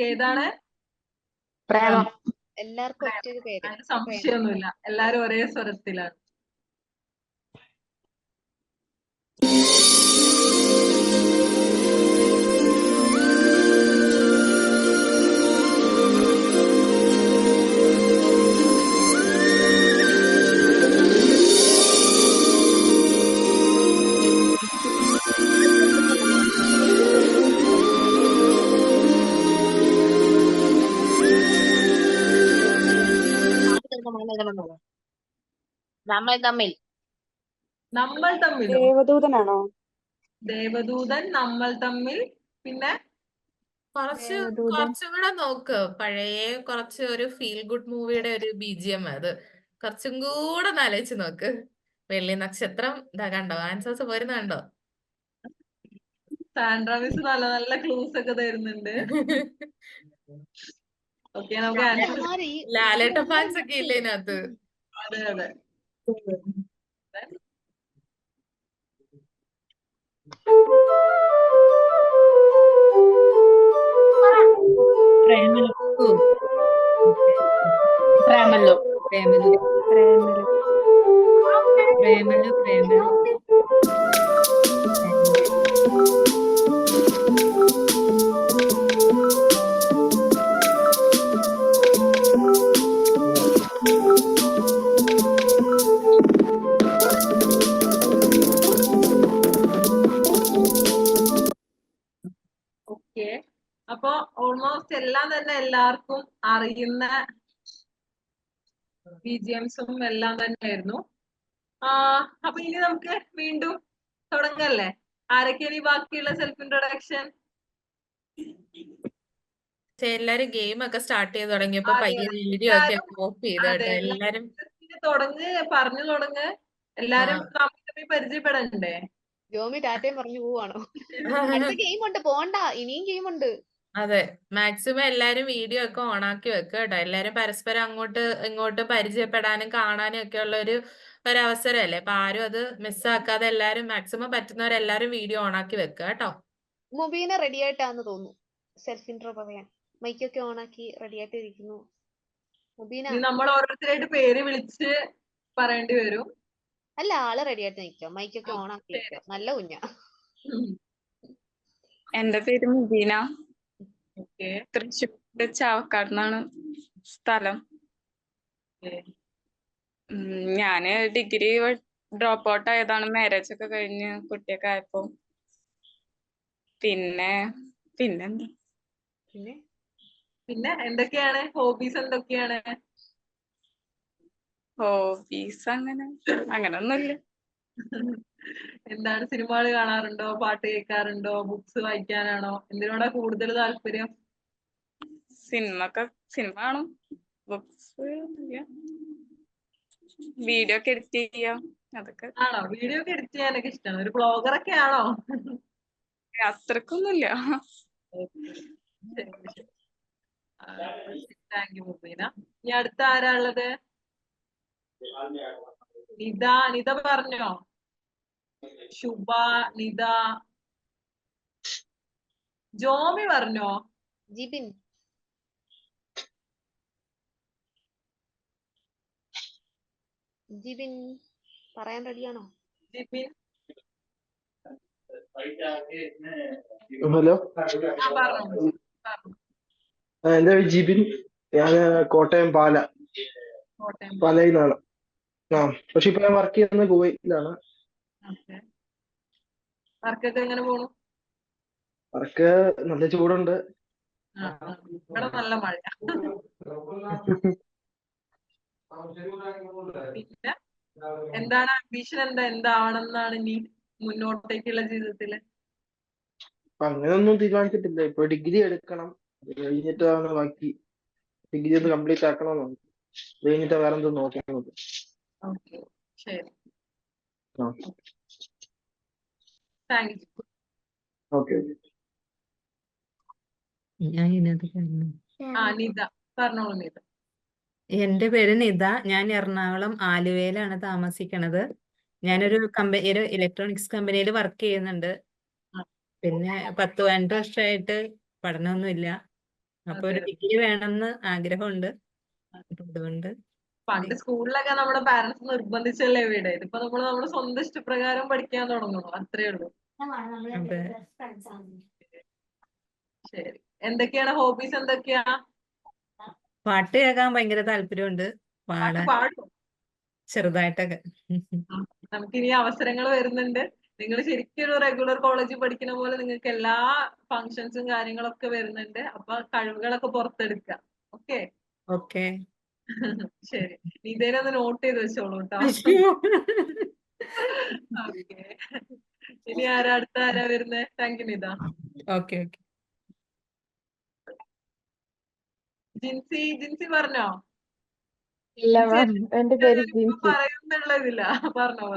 ഏതാണ്? പ്രേമം. എല്ലാവർക്കും ഒറ്റൊരു പേര്. അതിന് സംശയമൊന്നുമില്ല, എല്ലാരും ഒരേ സ്വരത്തിലാണ്. നമ്മൾ തമ്മിൽ. നമ്മൾ തമ്മിലോ? ദേവദൂതനാണോ? ദേവദൂതൻ, നമ്മൾ തമ്മിൽ, പിന്നെ കുറച്ചും കൂടെ നോക്ക്. പഴയ കുറച്ച് ഒരു ഫീൽ ഗുഡ് മൂവിയുടെ ഒരു BGM അത്. കുറച്ചും കൂടെ ഒന്ന് ആലോചിച്ച് നോക്ക്. വെള്ളി നക്ഷത്രം. ഇതാ കണ്ടോ, ആൻസേഴ്സ് വരുന്ന കണ്ടോ? സാൻഡ്ര മിസ് നല്ല നല്ല ക്ലൂസ് ഒക്കെ തരുന്നുണ്ട്. ഓക്കെ, നമുക്ക് ആൻസർ. ലാലേട്ട ഫാൻസ് ഒക്കെ ഇല്ലേ ഇതിനകത്ത്? അതെ അതെ. പ്രേമലു. ഓക്കെ, അപ്പൊ ഓൾമോസ്റ്റ് എല്ലാം തന്നെ എല്ലാവർക്കും അറിയുന്ന BGMസും എല്ലാം തന്നെയായിരുന്നു. അപ്പൊ ഇനി നമുക്ക് വീണ്ടും തുടങ്ങല്ലേ? ആരൊക്കെയാണ് ഈ ബാക്കിയുള്ള സെൽഫ് ഇൻട്രൊഡക്ഷൻ? എല്ലാരും ഗെയിം ഒക്കെ സ്റ്റാർട്ട് ചെയ്ത് തുടങ്ങിയപ്പോ പയ്യെ വീഡിയോ ഒക്കെ ഓഫ് ചെയ്ത് കേട്ടോ എല്ലാരും. പറഞ്ഞു തുടങ്ങ്. എല്ലാരും തമ്മിൽ പരിചയപ്പെടണ്ടേ? ജോമി ടാറ്റയും പറഞ്ഞു പോവാണോ? അടുത്ത ഗെയിം ഉണ്ട്, പോണ്ട, ഇനിയും ഗെയിം ഉണ്ട്. അതെ, മാക്സിമം എല്ലാരും വീഡിയോ ഒക്കെ ഓണാക്കി വെക്കുക കേട്ടോ. എല്ലാരും പരസ്പരം അങ്ങോട്ട് ഇങ്ങോട്ട് പരിചയപ്പെടാനും കാണാനും ഒക്കെ ഉള്ള ഒരവസരമല്ലേ. അപ്പൊ ആരും അത് മിസ്സാക്കാതെ എല്ലാരും മാക്സിമം പറ്റുന്നവരെല്ലാരും വീഡിയോ ഓണാക്കി വെക്കുക കേട്ടോ. മുബീന റെഡി ആയിട്ടാന്ന് തോന്നുന്നു സെൽഫ് ഇൻട്രോ പറയാൻ. മൈക്കൊക്കെ ഓണാക്കി റെഡി ആയിട്ട് ഇരിക്കുന്നു. മുബീന, നമ്മൾ ഓരോരുത്തരായിട്ട് പേര് വിളിച്ച് പറയേണ്ടി വരും. അല്ല, ആള് റെഡി ആയിട്ട് നിൽക്കാം. മൈക്കൊക്കെ ഓണാക്കി നല്ല കുഞ്ഞ. എന്റെ പേര് മുബീന. തൃശ്ശൂർ ചാവക്കാട് നിന്നാണ് സ്ഥലം. ഞാന് ഡിഗ്രി ഡ്രോപ്പ് ഔട്ട് ആയതാണ് മാരേജ് ഒക്കെ കഴിഞ്ഞ് കുട്ടിയൊക്കെ ആയപ്പോ. പിന്നെന്താ പിന്നെ എന്തൊക്കെയാണ് ഹോബീസ്? എന്തൊക്കെയാണ് ഹോബീസ്? അങ്ങനൊന്നുമില്ല. എന്താണ്, സിനിമകൾ കാണാറുണ്ടോ? പാട്ട് കേൾക്കാറുണ്ടോ? ബുക്സ് വായിക്കാനാണോ? എന്തിനോടാ കൂടുതൽ താല്പര്യം? സിനിമ കാണും. ബുക്സ്, വീഡിയോ ഒക്കെ എഡിറ്റ് ചെയ്യാം, അതൊക്കെ. ആണോ? വീഡിയോ ഒക്കെ എഡിറ്റ് ചെയ്യാനൊക്കെ ഇഷ്ടമാണ്. ഒരു ബ്ലോഗർ ഒക്കെ ആണോ? അത്രക്കൊന്നുമില്ല. Thank you Mubeena. ഇനി അടുത്ത ആരാ ഉള്ളത്? നിത പറഞ്ഞോ? ശുഭ, നിത, ജോമി പറഞ്ഞോ? ജിബിൻ പറയാൻ റെഡിയാണോ? ജിബിൻ ഹലോ, പറഞ്ഞു. എന്റെ പേര് ജിബിൻ. ഞാൻ കോട്ടയം പാലയിൽ നിന്നാണ്. പക്ഷെ ഇപ്പൊ ഞാൻ വർക്ക് ചെയ്യുന്നത് കുവൈറ്റിലാണ്. വർക്കൊക്കെ എങ്ങനെ പോണു? വർക്ക് നല്ല ചൂടുണ്ട്. ഇവിടെ നല്ല മഴ. എന്താണ് ആംബിഷൻ? എന്താവണമെന്നാണ് ഇനി മുന്നോട്ടേക്കുള്ള ജീവിതത്തില്? അപ്പൊ അങ്ങനെയൊന്നും തീരുമാനിച്ചിട്ടില്ല. ഇപ്പൊ ഡിഗ്രി എടുക്കണം, അത് കഴിഞ്ഞിട്ടാണ് ബാക്കി. ഡിഗ്രി ഒന്ന് കംപ്ലീറ്റ് ആക്കണമെന്നുണ്ട്, അത് കഴിഞ്ഞിട്ട് വേറെ എന്തോ നോക്കുന്നത്. ഓക്കെ, ശരി, ആ താങ്ക് യു. ഓക്കെ. ഞാൻ ഇതിനകത്ത് കയറുന്നു. നിത പറഞ്ഞോളൂ. നിത. എന്റെ പേര് നിത. ഞാൻ എറണാകുളം ആലുവയിലാണ് താമസിക്കണത്. ഞാനൊരു ഒരു ഇലക്ട്രോണിക്സ് കമ്പനിയിൽ വർക്ക് ചെയ്യുന്നുണ്ട്. പിന്നെ 10-12 വർഷമായിട്ട് പഠനമൊന്നുമില്ല. അപ്പൊ ഒരു ഡിഗ്രി വേണമെന്ന് ആഗ്രഹമുണ്ട്. അതുകൊണ്ട് പണ്ട് സ്കൂളിലൊക്കെ നമ്മുടെ പാരന്റ്സ് നിർബന്ധിച്ചല്ലേ വീട്. ഇതിപ്പോ നമ്മള് നമ്മുടെ സ്വന്തം ഇഷ്ടപ്രകാരം പഠിക്കാൻ തുടങ്ങുന്നു, അത്രേ ഉള്ളൂ. അതെ. ശരി. എന്തൊക്കെയാണ് ഹോബീസ്? എന്തൊക്കെയാ? പാട്ട് കേൾക്കാൻ ഭയങ്കര താല്പര്യമുണ്ട്. പാടാൻ പാടും ചെറുതായിട്ടൊക്കെ. നമുക്കിനി അവസരങ്ങൾ വരുന്നുണ്ട്. നിങ്ങൾ ശരിക്കും ഒരു റെഗുലർ കോളേജിൽ പഠിക്കുന്ന പോലെ നിങ്ങൾക്ക് എല്ലാ ഫങ്ഷൻസും കാര്യങ്ങളൊക്കെ വരുന്നുണ്ട്. അപ്പൊ കഴിവുകളൊക്കെ പുറത്തെടുക്കുക. ഓക്കെ. ഓക്കെ. ശരി. നിതേനെ ഒന്ന് നോട്ട് ചെയ്ത് വെച്ചോളൂ കേട്ടോ. ഓക്കെ. ഇനി അടുത്ത ആരാ വരുന്നത്? Thank you Nitha. Okay. Jincy പറഞ്ഞോ? ഇല്ല മാം, എന്റെ പേര് ജിൻസി. പറയുന്നുള്ളതില്ല, പറഞ്ഞോ.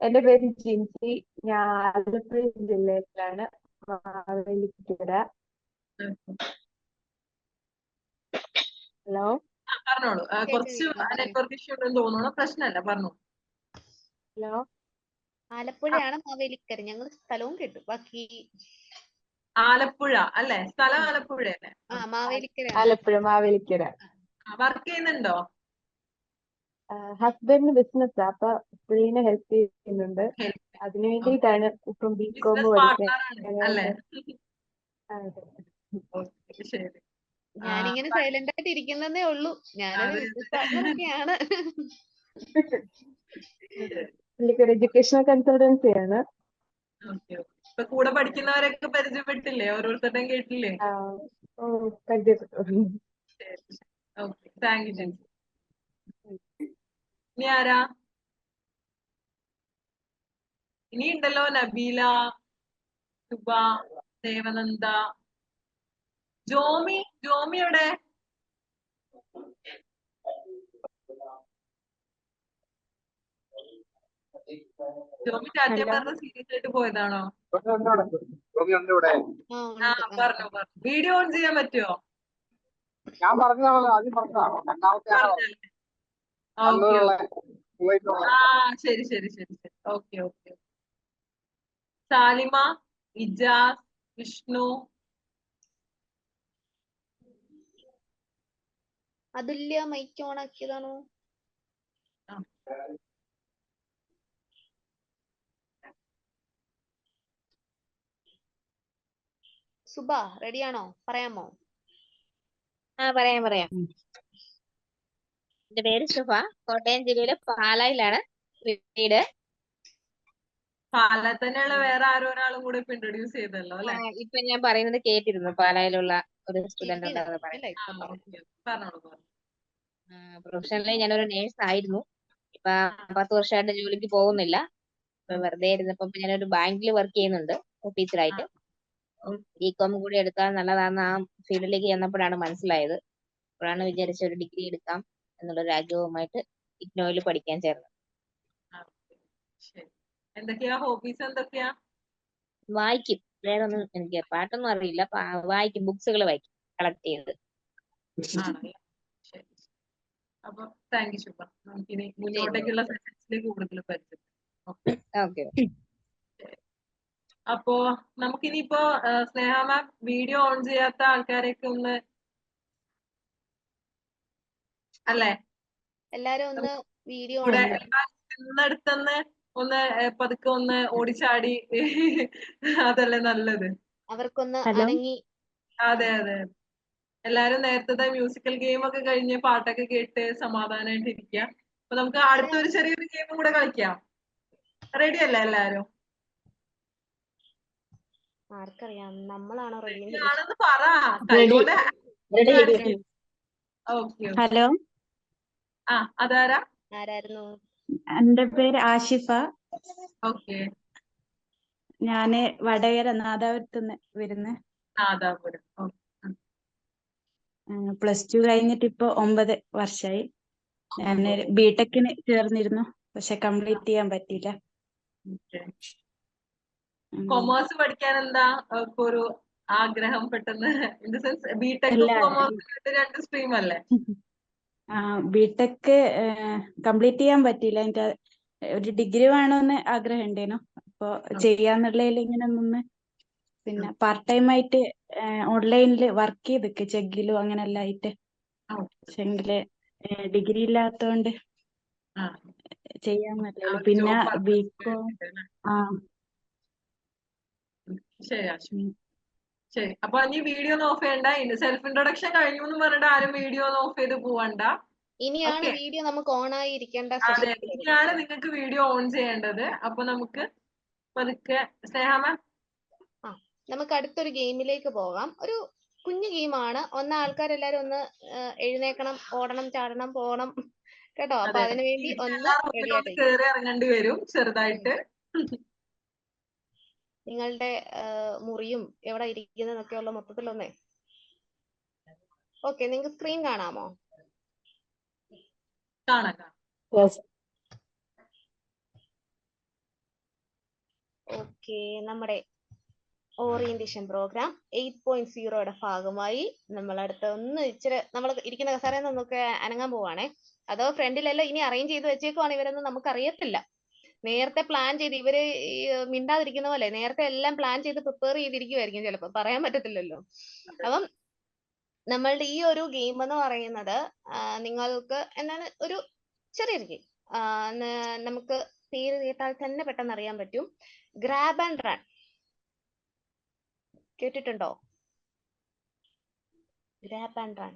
എന്റെ പേര് ജിൻസി. ഞാൻ ആലപ്പുഴ ജില്ലയിലാണ്, മാവേലിക്കര. ഹലോ, പറഞ്ഞോളൂ. കുറച്ച് നെറ്റ്വർക്ക് ഇഷ്യൂ ഉണ്ടെന്ന് തോന്നുന്നു. പ്രശ്നമല്ല, പറഞ്ഞു. ഹലോ. ആലപ്പുഴയാണ്, മാവേലിക്കര. ഞങ്ങൾ സ്ഥലവും കേട്ടു, ബാക്കി ആലപ്പുഴ അല്ലേ? സ്ഥലം ആലപ്പുഴ അല്ലേ? മാവേലിക്കര. വർക്ക് ചെയ്യുന്നുണ്ടോ? ഹസ്ബൻഡിന് ബിസിനസ്, അപ്പൊ പുള്ളിനെ ഹെൽപ്പ് ചെയ്യുന്നുണ്ട്. അതിനു വേണ്ടിയിട്ടാണ് ഇപ്പം ബികോം പഠിക്കാൻ. അല്ലേ? ശരി. ഞാനിങ്ങനെ സൈലന്റ് ആയിട്ട് ഇരിക്കുന്നതേ ഉള്ളൂ. ഞാനൊരു ബിസിനസ് പാർട്ണർ ഒക്കെയാണ്. പുള്ളിക്കൊരു എഡ്യൂക്കേഷണൽ കൺസൾട്ടൻസി ആണ്. ഇപ്പൊ കൂടെ പഠിക്കുന്നവരൊക്കെ പരിചയപ്പെട്ടില്ലേ? ഓരോരുത്തരുടെയും കേട്ടില്ലേ? പരിചയപ്പെട്ടു. Okay, thank you Jincy. ഇനി ആരാ? ഇനി ഉണ്ടല്ലോ നബീല, സുബ, ദേവനന്ദ, ജോമിയുടെ ജോമി ടാറ്റ പറഞ്ഞ സീരിയസ് ആയിട്ട് പോയതാണോ? പറഞ്ഞു. വീഡിയോ ഓൺ ചെയ്യാൻ പറ്റുമോ? ഞാൻ പറഞ്ഞതാണല്ലോ, ആദ്യം പറഞ്ഞതാണോ? ശരി. Okay. Salima, Ijas, Vishnu, Athulya. Mike on ആക്കിയതാണോ? സുബ റെഡിയാണോ? പറയാമോ? പറയാം. എന്റെ പേര് ശുഭ. കോട്ടയം ജില്ലയിലെ പാലായിലാണ് വീട്. പാലായിൽ തന്നെയുള്ള വേറെ ഒരാളും കൂടെ ഇപ്പൊ ഇൻട്രൊഡ്യൂസ് ചെയ്തല്ലോ അല്ലെ? ഇപ്പൊ ഞാൻ പറയുന്നത് കേട്ടിരുന്നു, പാലായിലുള്ള ഒരു സ്റ്റുഡന്റ് ഉണ്ടെന്ന് പറഞ്ഞോളൂ. പ്രൊഫഷണലി ഞാനൊരു നേഴ്സ് ആയിരുന്നു. ഇപ്പൊ 10 വർഷമായിട്ട് ജോലിക്ക് പോകുന്നില്ല. ഇപ്പൊ വെറുതെ ഇരുന്നപ്പോ ഞാനൊരു ബാങ്കിൽ വർക്ക് ചെയ്യുന്നുണ്ട് ഓഫീസറായിട്ട്. ബികോം കൂടി എടുത്താൽ നല്ലതാണെന്ന് ആ ഫീൽഡിലേക്ക് ചെന്നപ്പോഴാണ് മനസ്സിലായത്. അപ്പോഴാണ് വിചാരിച്ച ഒരു ഡിഗ്രി എടുക്കാം എന്നുള്ളൊരു ആഗ്രഹവുമായിട്ട് ഇഗ്നോയിൽ പഠിക്കാൻ ചേർന്നത്. എന്തൊക്കെയാ ഹോബീസ്? എന്തൊക്കെയാ? വായിക്കും. വേറെ ഒന്നും എനിക്ക് പാട്ടൊന്നും അറിയില്ല. വായിക്കും, ബുക്സുകൾ വായിക്കും, കളക്ട് ചെയ്ത്. അപ്പൊ താങ്ക് യു ശുഭ. നമുക്കിനി മുന്നോട്ടേക്കുള്ള സെഷൻസിലേക്ക് കൂടുതൽ പരിചയം. അപ്പോ നമുക്കിനിയിപ്പോ സ്നേഹ മാം വീഡിയോ ഓൺ ചെയ്യാത്ത ആൾക്കാരെയൊക്കെ ഒന്ന് അല്ലേ എല്ലാരും ഒന്ന് വീഡിയോ അടുത്തന്ന് ഒന്ന് പതുക്കെ ഒന്ന് ഓടിച്ചാടി അതല്ലേ നല്ലത്. അവർക്കൊന്ന് അനങ്ങി. അതെ. എല്ലാരും നേരത്തെ മ്യൂസിക്കൽ ഗെയിം ഒക്കെ കഴിഞ്ഞ് പാട്ടൊക്കെ കേട്ട് സമാധാനമായിട്ട് ഇരിക്കുക. അപ്പൊ നമുക്ക് അടുത്തൊരു ചെറിയൊരു ഗെയിമും കൂടെ കളിക്കാം. റെഡി അല്ലേ എല്ലാരും? ആർക്കറിയാം, നമ്മളാണോ റെഡി? ആണെന്ന് പറ. ഹലോ. അതാരാ? ആരായിരുന്നു? എന്റെ പേര് ആഷിഫ. ഓക്കെ. ഞാന് വടകര നാദാപുരത്തുനിന്ന് വരുന്ന. നാദാപുരം. +2 കഴിഞ്ഞിട്ട് ഇപ്പൊ 9 വർഷമായി. ഞാൻ ബിടെക്കിന് ചേർന്നിരുന്നു, പക്ഷെ കംപ്ലീറ്റ് ചെയ്യാൻ പറ്റിയില്ല. കൊമേഴ്സ് പഠിക്കാൻ എന്താ ഇപ്പൊ ഒരു ആഗ്രഹം പെട്ടെന്ന്? ഇൻ ദ സെൻസ് ബിടെക് അല്ല, കൊമേഴ്സ് 2 സ്ട്രീം അല്ലേ? ബിടെക് കംപ്ലീറ്റ് ചെയ്യാൻ പറ്റിയില്ല. എനിക്ക് ഒരു ഡിഗ്രി വേണമെന്ന് ആഗ്രഹം ഉണ്ടേനു. അപ്പൊ ചെയ്യാന്നുള്ളതിൽ ഇങ്ങനെ നിന്ന് പിന്നെ പാർട്ട് ടൈം ആയിട്ട് ഓൺലൈനിൽ വർക്ക് ചെയ്തിക്ക്, ചെഗ്ഗിലും അങ്ങനെ എല്ലാം ആയിട്ട്. പക്ഷെങ്കില് ഡിഗ്രി ഇല്ലാത്തോണ്ട് ചെയ്യാൻ പറ്റില്ല. പിന്നെ ബികോം. ശരി. അപ്പൊ നീ വീഡിയോ ഒന്ന് ഓഫ് ചെയ്യണ്ട. സെൽഫ് ഇൻട്രൊഡക്ഷൻ കഴിഞ്ഞു എന്ന് പറഞ്ഞിട്ട് ആരും വീഡിയോ ഒന്ന് ഓഫ് ചെയ്ത് പോവണ്ട. ഇനിയാണ് വീഡിയോ നമുക്ക് ഓൺ ആയിരിക്കേണ്ട. അതെ, ഇനിയാണ് നിങ്ങൾക്ക് വീഡിയോ ഓൺ ചെയ്യേണ്ടത്. അപ്പൊ നമുക്ക് പതുക്കെ സ്നേഹമ നമുക്ക് അടുത്തൊരു ഗെയിമിലേക്ക് പോകാം. ഒരു കുഞ്ഞു ഗെയിമാണ്. ആൾക്കാരെല്ലാരും ഒന്ന് എഴുന്നേക്കണം, ഓടണം, ചാടണം, പോകണം കേട്ടോ. അപ്പൊ അതിനുവേണ്ടി ഒന്ന് കേറി ഇറങ്ങേണ്ടി വരും ചെറുതായിട്ട്. നിങ്ങളുടെ മുറിയും എവിടെ ഇരിക്കുന്നതൊക്കെ ഉള്ള മൊത്തത്തിലൊന്നേ. ഓക്കെ, നിങ്ങൾക്ക് സ്ക്രീൻ കാണാമോ? ഓക്കെ, നമ്മുടെ ഓറിയന്റേഷൻ പ്രോഗ്രാം 8.0യുടെ ഭാഗമായി നമ്മൾ അടുത്ത ഇച്ചിരി നമ്മൾ ഇരിക്കുന്ന കസേരയിൽ നിന്നൊക്കെ അനങ്ങാൻ പോവാണേ. അതോ ഫ്രണ്ടിലെല്ലാം ഇനി അറേഞ്ച് ചെയ്ത് വെച്ചേക്കുവാണ് ഇവരൊന്നും നമുക്ക് അറിയത്തില്ല. നേരത്തെ പ്ലാൻ ചെയ്ത് ഇവര് മിണ്ടാതിരിക്കുന്ന പോലെ നേരത്തെ എല്ലാം പ്ലാൻ ചെയ്ത് പ്രിപ്പയർ ചെയ്തിരിക്കുമായിരിക്കും, ചിലപ്പോൾ പറയാൻ പറ്റത്തില്ലല്ലോ. അപ്പം നമ്മളുടെ ഈ ഒരു ഗെയിം എന്ന് പറയുന്നത് നിങ്ങൾക്ക് എന്താണ് ഒരു ചെറിയൊരു ഗെയിം. നമുക്ക് പേര് കേട്ടാൽ തന്നെ പെട്ടെന്ന് അറിയാൻ പറ്റും. ഗ്രാബ് ആൻഡ് റൺ കേട്ടിട്ടുണ്ടോ? Grab and run.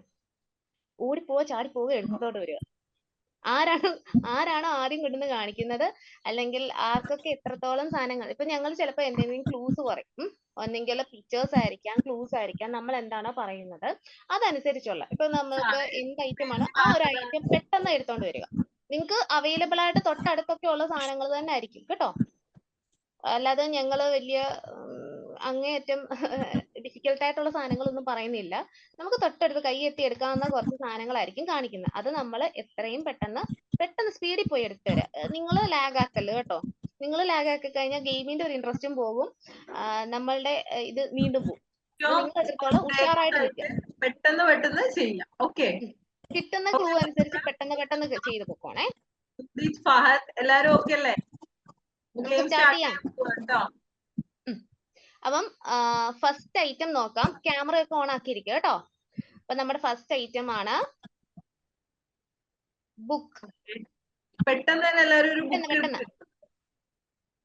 ഓടിപ്പോവുക, ചാടിപ്പോവുക, എടുത്തോട്ട് വരിക. ആരാണോ ആദ്യം കൊണ്ടുവന്ന് കാണിക്കുന്നത്, അല്ലെങ്കിൽ ആർക്കൊക്കെ എത്രത്തോളം സാധനങ്ങൾ. ഇപ്പൊ ഞങ്ങൾ ചിലപ്പോൾ എന്തെങ്കിലും ക്ലൂസ് പറയും. ഒന്നെങ്കിൽ പിക്ചേഴ്സ് ആയിരിക്കാം, ക്ലൂസ് ആയിരിക്കാം. നമ്മൾ എന്താണോ പറയുന്നത് അതനുസരിച്ചുള്ള, ഇപ്പൊ നമുക്ക് എന്ത് ഐറ്റം ആണ് ആ ഒരു ഐറ്റം പെട്ടെന്ന് എടുത്തോണ്ട് വരിക. നിങ്ങൾക്ക് അവൈലബിൾ ആയിട്ട് തൊട്ടടുത്തൊക്കെ ഉള്ള സാധനങ്ങൾ തന്നെ ആയിരിക്കും കേട്ടോ. അല്ലാതെ ഞങ്ങള് വലിയ അങ്ങേയറ്റം ഡിഫിക്കൽട്ട് ആയിട്ടുള്ള സാധനങ്ങളൊന്നും പറയുന്നില്ല. നമുക്ക് തൊട്ടടുത്ത് കൈ എത്തി എടുക്കാവുന്ന കുറച്ച് സാധനങ്ങളായിരിക്കും കാണിക്കുന്നത്. അത് നമ്മൾ എത്രയും പെട്ടെന്ന് സ്പീഡിൽ പോയി എടുത്തു തരാം. നിങ്ങൾ ലാഗ് ആക്കല്ല് കേട്ടോ. നിങ്ങൾ ലാഗ് ആക്കി കഴിഞ്ഞാൽ ഗെയിമിന്റെ ഒരു ഇൻട്രസ്റ്റും പോകും, നമ്മളുടെ ഇത് നീണ്ടു പോകും. നിങ്ങൾ എത്രത്തോളം ഉഷാറായിട്ട് നിൽക്കുക, പെട്ടെന്ന് ചെയ്യാം. ഓക്കെ, കിട്ടുന്ന ക്ലൂ അനുസരിച്ച് പെട്ടെന്ന് ചെയ്ത് പൊക്കോണേ. എല്ലാരും ഓക്കെ അല്ലേ? സ്റ്റാർട്ട് ചെയ്യാം. അപ്പം ഫസ്റ്റ് ഐറ്റം നോക്കാം. ക്യാമറ ഒക്കെ ഓൺ ആക്കിയിരിക്കുക കേട്ടോ. അപ്പൊ നമ്മുടെ ഫസ്റ്റ് ഐറ്റം ആണ് ബുക്ക്. പെട്ടെന്ന് തന്നെ എല്ലാവരും ഒരു ബുക്ക്.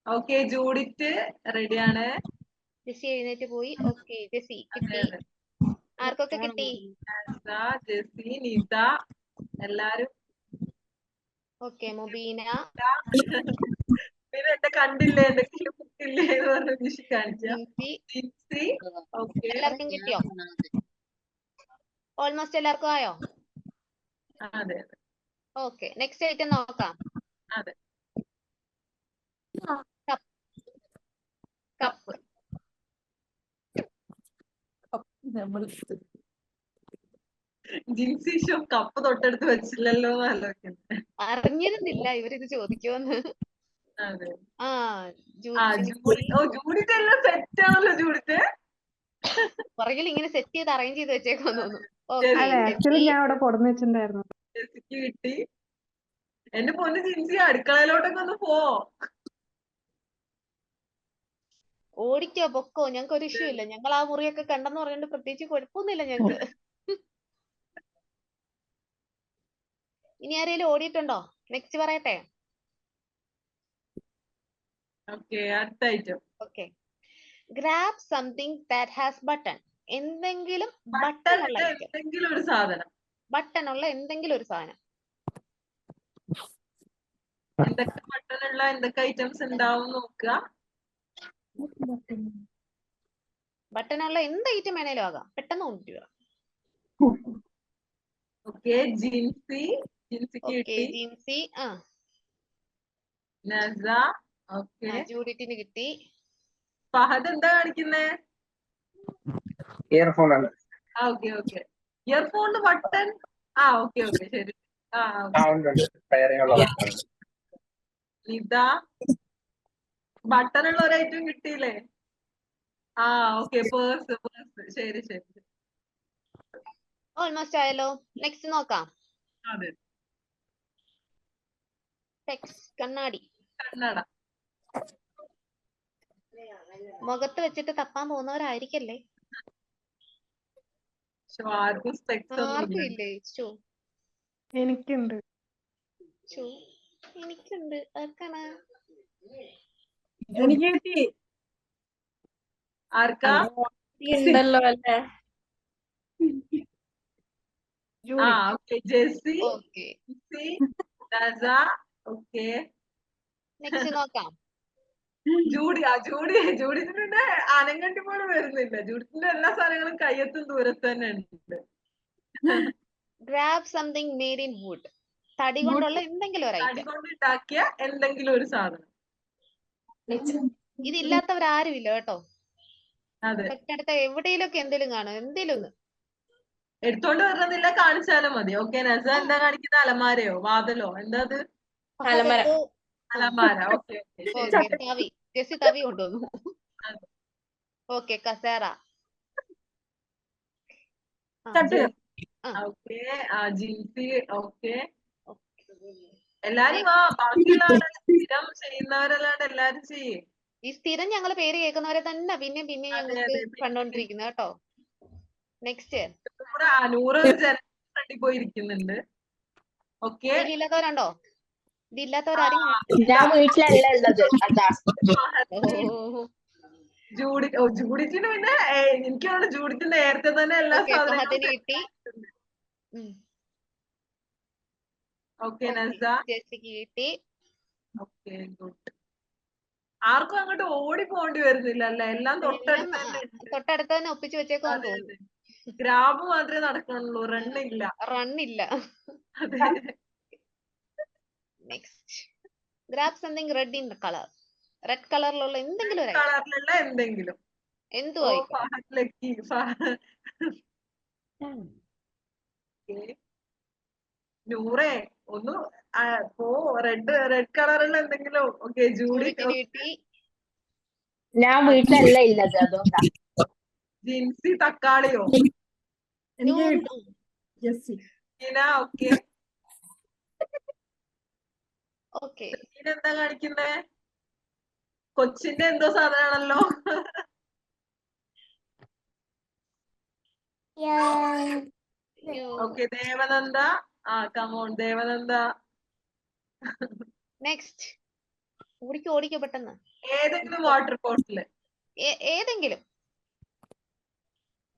ഓക്കെ, ജൂഡിറ്റ് റെഡിയാണ്. ജെസ്സി എഴുന്നേറ്റ് പോയി. ഓക്കെ, ജെസ്സി കിട്ടി. ആർക്കൊക്കെ കിട്ടി? ജെസ്സി, നിത, എല്ലാരും. ഓക്കെ, മുബീന. പിന്നെ എന്നെ കണ്ടില്ലേ, എന്തെങ്കിലും ബുക്കില്ലേ എന്ന് പറഞ്ഞ വിഷി കാണിച്ച. എല്ലാവർക്കും കിട്ടിയോ? ഓൾമോസ്റ്റ് എല്ലാവർക്കും ആയോ? അതെ. ഓക്കെ, നെക്സ്റ്റ് ഐറ്റം നോക്കാം. അതെ, കപ്പ്. ജിൻസി ഷോ കപ്പ് തൊട്ടടുത്ത് വെച്ചില്ലല്ലോ എന്ന് ആലോചിക്കുന്നത്. അറിഞ്ഞിരുന്നില്ല ഇവരിത് ചോദിക്കുമെന്ന്. ജൂഡിറ്റ് എല്ലാം സെറ്റ് ആണല്ലോ. ജൂഡിറ്റ് പുറകിൽ ഇങ്ങനെ സെറ്റ് ചെയ്ത് അറേഞ്ച് ചെയ്ത് വെച്ചേക്കാന്ന് തോന്നുന്നു. ആക്ച്വലി ഞാൻ അവിടെ കൊടുന്ന് വെച്ചിട്ടുണ്ടായിരുന്നു. കിട്ടി. എന്റെ പൊന്ന് ജിൻസി, അടുക്കളയിലോട്ടൊക്കെ ഒന്ന് പോ. ഓടിക്കോ, പൊക്കോ, ഞങ്ങൾക്ക് ഒരു ഇഷ്യൂ ഇല്ല. ഞങ്ങൾ ആ മുറിയൊക്കെ കണ്ടെന്ന് പറഞ്ഞിട്ട് പ്രത്യേകിച്ച് കുഴപ്പമൊന്നുമില്ല ഞങ്ങക്ക്. ഇനി ആരെങ്കിലും ഓടിയിട്ടുണ്ടോ? നെക്സ്റ്റ് പറയട്ടെ. Okay, grab something that has button. എന്തെങ്കിലും ബട്ടൺ ഉള്ള ഒരു സാധനം. ബട്ടൺ ഉള്ള എന്തെങ്കിലും ഒരു സാധനം. എന്തൊക്കെ ബട്ടൺ ഉള്ള എന്തൊക്കെ ഐറ്റംസ് ഉണ്ടാവും നോക്കുക. ബട്ടൺ ഉള്ള എന്ത് ഐറ്റം വേണേലും ആകാം. പെട്ടെന്ന് കൊണ്ടുവരിക. ഓക്കെ, ജിൻസി, ജിൻസിക്ക് ഓക്കെ കിട്ടി. ജിൻസി നസ ഓക്കെ. ജൂഡിറ്റിന് കിട്ടി. ഫഹദ് എന്താ കാണിക്കുന്നേ? ഇയർഫോൺ ആണ്. Okay okay. ഇയർഫോണിന് ബട്ടൺ. ഓക്കെ ഓക്കെ ശരി. ഇതാ ബട്ടൺ ഉള്ള ഒരു ഐറ്റം കിട്ടിയില്ലേ? ഓക്കെ പേഴ്സ് ശരി ശരി. ഓൾമോസ്റ്റ് ആയല്ലോ. നെക്സ്റ്റ് നോക്കാം. അതെ കണ്ണാടി. കണ്ണട. മുഖത്ത് വെച്ചിട്ട് തപ്പാൻ പോകുന്നവരായിരിക്കല്ലേ? ആർക്കും സ്പെക്സ് ഒന്നും ആർക്കും ഇല്ല. ഇല്ലേ? എനിക്കുണ്ട്. എനിക്കുണ്ട്. ആർക്കാണ്? എനിക്ക് കിട്ടി. ആർക്കാ? ഉണ്ടല്ലോ അല്ലേ? Okay Jessy, okay നസ okay. Next നോക്കാം. ജൂഡിന് പിന്നെ അനങ്ങണ്ടി പോലും വരുന്നില്ല. ജൂഡിന്റെ എല്ലാ സാധനങ്ങളും കയ്യെത്തും ദൂരത്ത് തന്നെ ഉണ്ട്. Grab something made in wood. തടി കൊണ്ടുള്ള എന്തെങ്കിലും ഒരു തടി ഐറ്റം. കൊണ്ട് ഉണ്ടാക്കിയ എന്തെങ്കിലും ഒരു സാധനം. ഇതില്ലാത്തവരാരും ഇല്ല കേട്ടോ. അതെ. തൊട്ടടുത്ത എവിടെയെങ്കിലൊക്കെ എന്തെങ്കിലും കാണും. എന്തെങ്കിലും ഒന്ന് എടുത്തോണ്ട് വരണമെന്നില്ല, കാണിച്ചാലും മതി. ഓക്കെ നസ എന്താ കാണിക്കുന്ന? അലമാരയോ വാതിലോ? എന്താ അത്? അലമാര. Okay okay. തവി. ജെസ്സി തവി കൊണ്ടുവന്നു. ഓക്കെ കസേര. Okay Jincy okay. എല്ലാരും ബാക്കിയുള്ള സ്ഥിരം ചെയ്യുന്നവരല്ലാണ്ട് എല്ലാരും ചെയ്യേ. ഈ സ്ഥിരം ഞങ്ങൾ പേര് കേൾക്കുന്നവരെ തന്നെ പിന്നെയും പിന്നെയും ഞങ്ങൾക്ക് കണ്ടോണ്ടിരിക്കുന്നത് കേട്ടോ. നെക്സ്റ്റ് ഇവിടെ 100 ജനറൽ പോയിരിക്കുന്നുണ്ട്. ഓക്കെ ഇതില്ലാത്തവരുണ്ടോ? ഇതില്ലാത്തവരാരും ഞാൻ വീട്ടിലല്ല ഉള്ളത്. അതാ ജൂഡിറ്റിന് പിന്നെ എനിക്ക് തോന്നുന്നു ജൂഡിറ്റ് നേരത്തെ തന്നെ എല്ലാ സാധനങ്ങളും കിട്ടി. ഓക്കെ നസ ജെസ്സിക്ക് കിട്ടി. Okay good. ആർക്കും അങ്ങോട്ട് ഓടി പോകേണ്ടി വരുന്നില്ല അല്ലേ? എല്ലാം തൊട്ടടുത്ത് തന്നെ ഒപ്പിച്ച് വെച്ചേക്കാന്ന് തോന്നുന്നു. ഗ്രാബ് മാത്രമേ നടക്കണുള്ളൂ. റണ്ണില്ല. Next grab something red in colour. Red കളറിലുള്ള എന്തെങ്കിലും എന്തെങ്കിലും എന്തുവായി. നൂറേ ഒന്ന് റെഡ് കളറുള്ള എന്തെങ്കിലും. ഓക്കെ ജൂഡി കിട്ടി. ഞാൻ വീട്ടിലല്ല ഇല്ലത് അതുകൊണ്ടാ. ജിൻസി തക്കാളിയോ? ഓക്കെ എന്താ കാണിക്കുന്നേ? കൊച്ചിന്റെ എന്തോ സാധനമാണല്ലോ. Okay Devananda. Come on Devananda. Next ഓടിക്കോ പെട്ടെന്ന്. ഏതെങ്കിലും വാട്ടർ ബോട്ടില്. ഏതെങ്കിലും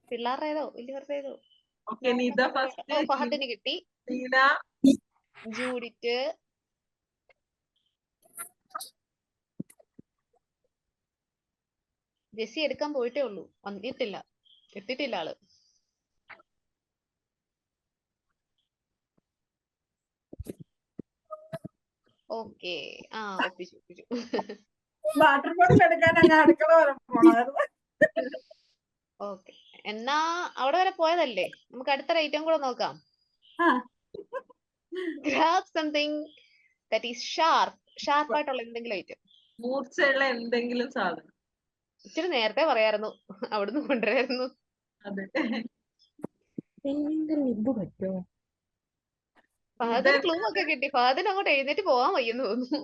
പിള്ളേരുടെ ഏതോ വലിയവരുടെ ഏതോ. Okay Nita first. ഫഹദിന് കിട്ടി. ജൂഡിറ്റ്. ജെസ്സി എടുക്കാൻ പോയിട്ടേ ഉള്ളൂ. എത്തിയിട്ടില്ല ആള്. ഓക്കെ ഒപ്പിച്ചു. വാട്ടർ ബോട്ടിൽ എടുക്കാൻ അങ്ങ് അടുക്കള വരെ പോണായിരുന്നു. ഓക്കെ എന്നാ അവിടെ വരെ പോയതല്ലേ, നമുക്ക് അടുത്ത ഐറ്റം കൂടെ നോക്കാം. ഗ്രാബ് സംതിങ് ദാറ്റ് ഈസ് ഷാർപ്പായിട്ടുള്ള എന്തെങ്കിലും ഐറ്റം. മൂർച്ചയുള്ള എന്തെങ്കിലും സാധനം. ഇച്ചിരി നേരത്തെ പറയായിരുന്നു, അവിടുന്ന് കൊണ്ടുവരായിരുന്നു. ഫഹദിന് ക്ലൂ ഒക്കെ കിട്ടി. ഫഹദിന് അങ്ങോട്ട് എഴുന്നേറ്റ് പോവാൻ വയ്യെന്ന് തോന്നുന്നു.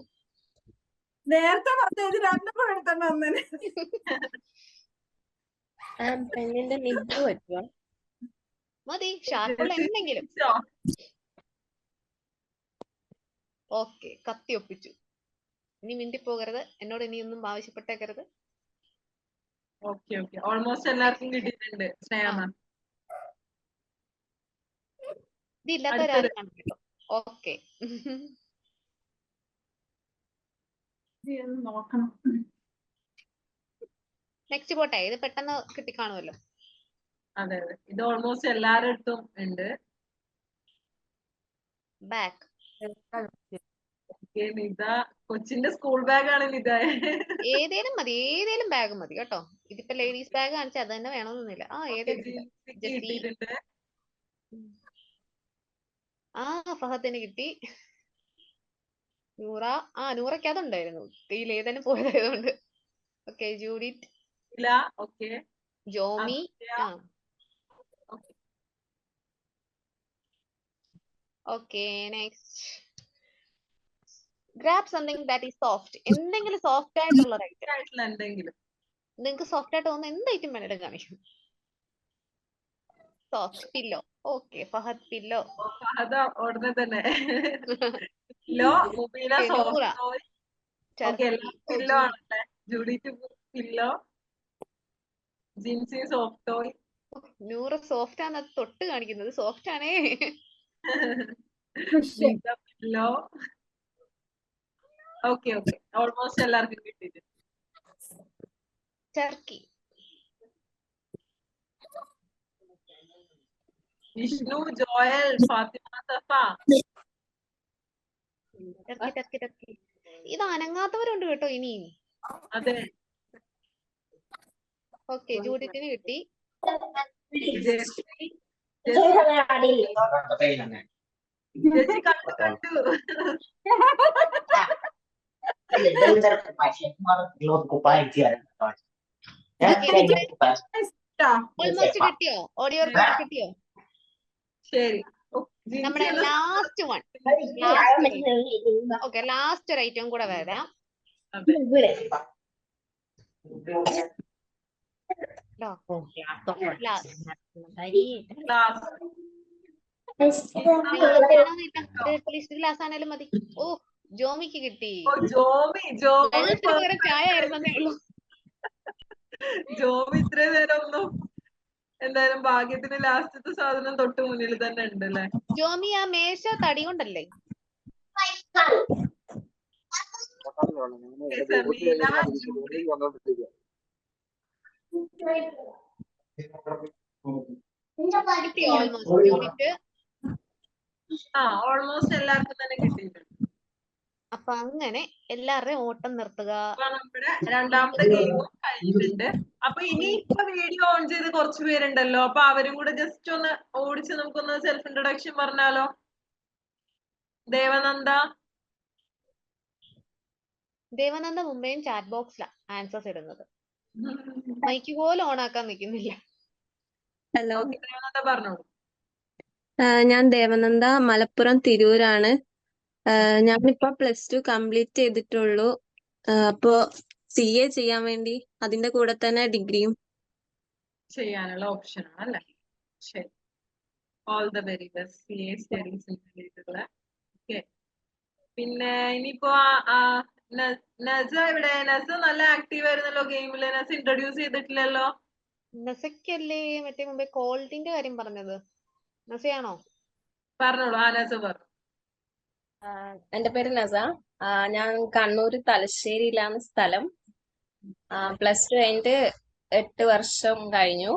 നേരത്തെ പറഞ്ഞത് രണ്ടും കൂടെ എടുത്തോണ്ട് വന്നേനെ. പെണ്ണിന്റെ നിബ്ബ് പറ്റുമോ? മതി ഷാർപ്പുള്ള എന്തെങ്കിലും. ഓക്കെ കത്തി ഒപ്പിച്ചു. ഇനി മിണ്ടി പോകരുത്, എന്നോട് ഇനി ഒന്നും ആവശ്യപ്പെട്ടേക്കരുത്. ഓക്കെ ഓൾമോസ്റ്റ് എല്ലാവർക്കും കിട്ടിയിട്ടുണ്ട്. സ്നേഹ ഇതില്ലാത്തവരാരും കണ്ടിട്ടോ. ഓക്കെ നോക്കണം. നെക്സ്റ്റ് പോട്ടെ, ഇത് പെട്ടെന്ന് കിട്ടിക്കാണുമല്ലോ. അതെ ഇത് ഓൾമോസ്റ്റ് എല്ലാവരുടെ അടുത്തും ഉണ്ട്. ബാഗ്. നിത കൊച്ചിന്റെ സ്കൂൾ ബാഗാണ് നിത. ഏതേലും മതി, ഏതേലും ബാഗ് മതി കേട്ടോ. ഇതിപ്പോ ലേഡീസ് ബാഗ് കാണിച്ചാൽ അത് തന്നെ വേണമെന്നൊന്നുമില്ല. ഏതെങ്കിലും ജെസ്സി. ഫഹദിന് കിട്ടി. നൂറ. നൂറയ്ക്ക് അതുണ്ടായിരുന്നു, ഏതെങ്കിലും പോയതായതുകൊണ്ട്. Okay, Judith. Jomy. Okay, next. Grab something that is soft. എന്തെങ്കിലും സോഫ്റ്റ് ആയിട്ടുള്ള ഐറ്റം. നിങ്ങൾക്ക് സോഫ്റ്റ് ആയിട്ട് തോന്നുന്ന എന്ത് ഐറ്റം വേണേലും കാണിക്കും. Soft pillow. Okay, Fahad pillow. ഉടനെ തന്നെ pillow. Mubeena soft toy. Okay, എല്ലാം പില്ലോ ആണല്ലേ. Judith pillow. Jincy soft toy. Noora soft ആണ് തൊട്ട് കാണിക്കുന്നത്. സോഫ്റ്റ് ആണേ. പില്ലോ. ഓക്കെ, ഓൾമോസ്റ്റ് എല്ലാവർക്കും കിട്ടിയിട്ടുണ്ട്. ടർക്കി. വിഷ്ണു, ജോയൽ, ഫാത്തിമ, സഫ. ടർക്കി. ഇത് അനങ്ങാത്തവരുണ്ട് കേട്ടോ ഇനിയും. അതെ. ഓക്കെ, ജൂഡിറ്റിന് കിട്ടി. ഓൾമോസ്റ്റ് കിട്ടിയോ? ഓഡിയോ റെക്കോർഡ് കിട്ടിയോ? ശരി, നമ്മുടെ ലാസ്റ്റ് വൺ. ഓക്കെ, ലാസ്റ്റ് ഒരു ഐറ്റം കൂടെ വരാം. ഗ്ലാസ് ആണേലും മതി. ജോമിക്ക് കിട്ടി. ചായ ആയിരുന്നേ ഉള്ളൂ. ജോമി ഇത്രയും നേരം ഒന്നും എന്തായാലും ഭാഗ്യത്തിന് ലാസ്റ്റത്തെ സാധനം തൊട്ട് മുന്നിൽ തന്നെ ഉണ്ട് അല്ലേ. ജോമി, ആ മേശ തടി കൊണ്ടല്ലേ? ഓൾമോസ്റ്റ് എല്ലാവർക്കും തന്നെ കിട്ടിയിട്ടുണ്ട്. അപ്പൊ അങ്ങനെ എല്ലാവരുടെയും ഓട്ടം നിർത്തുക. നമ്മുടെ രണ്ടാമത്തെ ഗെയിമും കഴിഞ്ഞിട്ടുണ്ട്. അപ്പൊ ഇനി ഇപ്പൊ വീഡിയോ ഓൺ ചെയ്ത് കുറച്ച് പേരുണ്ടല്ലോ, അപ്പൊ അവരും കൂടെ ജസ്റ്റ് ഒന്ന് ഓടിച്ച് നമുക്കൊന്ന് സെൽഫ് ഇൻട്രൊഡക്ഷൻ പറഞ്ഞാലോ. ദേവനന്ദ മുമ്പേയും ചാറ്റ് ബോക്സിലാണ് ആൻസേഴ്സ് ഇടുന്നത്. മൈക്ക് പോലും ഓൺ ആക്കാൻ നിൽക്കുന്നില്ല. ഹലോ, പറഞ്ഞോളൂ. ഞാൻ ദേവനന്ദ, മലപ്പുറം തിരൂരാണ്. ഞാനിപ്പോ +2 കംപ്ലീറ്റ് ചെയ്തിട്ടുള്ളൂ. അപ്പോ CA ചെയ്യാൻ വേണ്ടി അതിന്റെ കൂടെ തന്നെ ഡിഗ്രിയും ചെയ്യാനുള്ള ഓപ്ഷൻ ആണല്ലേ. ശരി, all the very best. CA studies. പിന്നെ ഇനിയിപ്പോ നസ ഇവിടെ. നസ നല്ല ആക്റ്റീവ് ആയിരുന്നല്ലോ ഗെയിമില്. നസ ഇൻട്രൊഡ്യൂസ് ചെയ്തിട്ടില്ലല്ലോ. നസക്കല്ലേ മറ്റേ മുമ്പേ കോൾഡിന്റെ കാര്യം പറഞ്ഞത്? നസയാണോ? പറഞ്ഞോളൂ. നസ പറഞ്ഞു. എന്റെ പേര് നസ. ഞാൻ കണ്ണൂർ തലശ്ശേരിയിലാണ് സ്ഥലം. +2 കഴിഞ്ഞിട്ട് 8 വർഷം കഴിഞ്ഞു.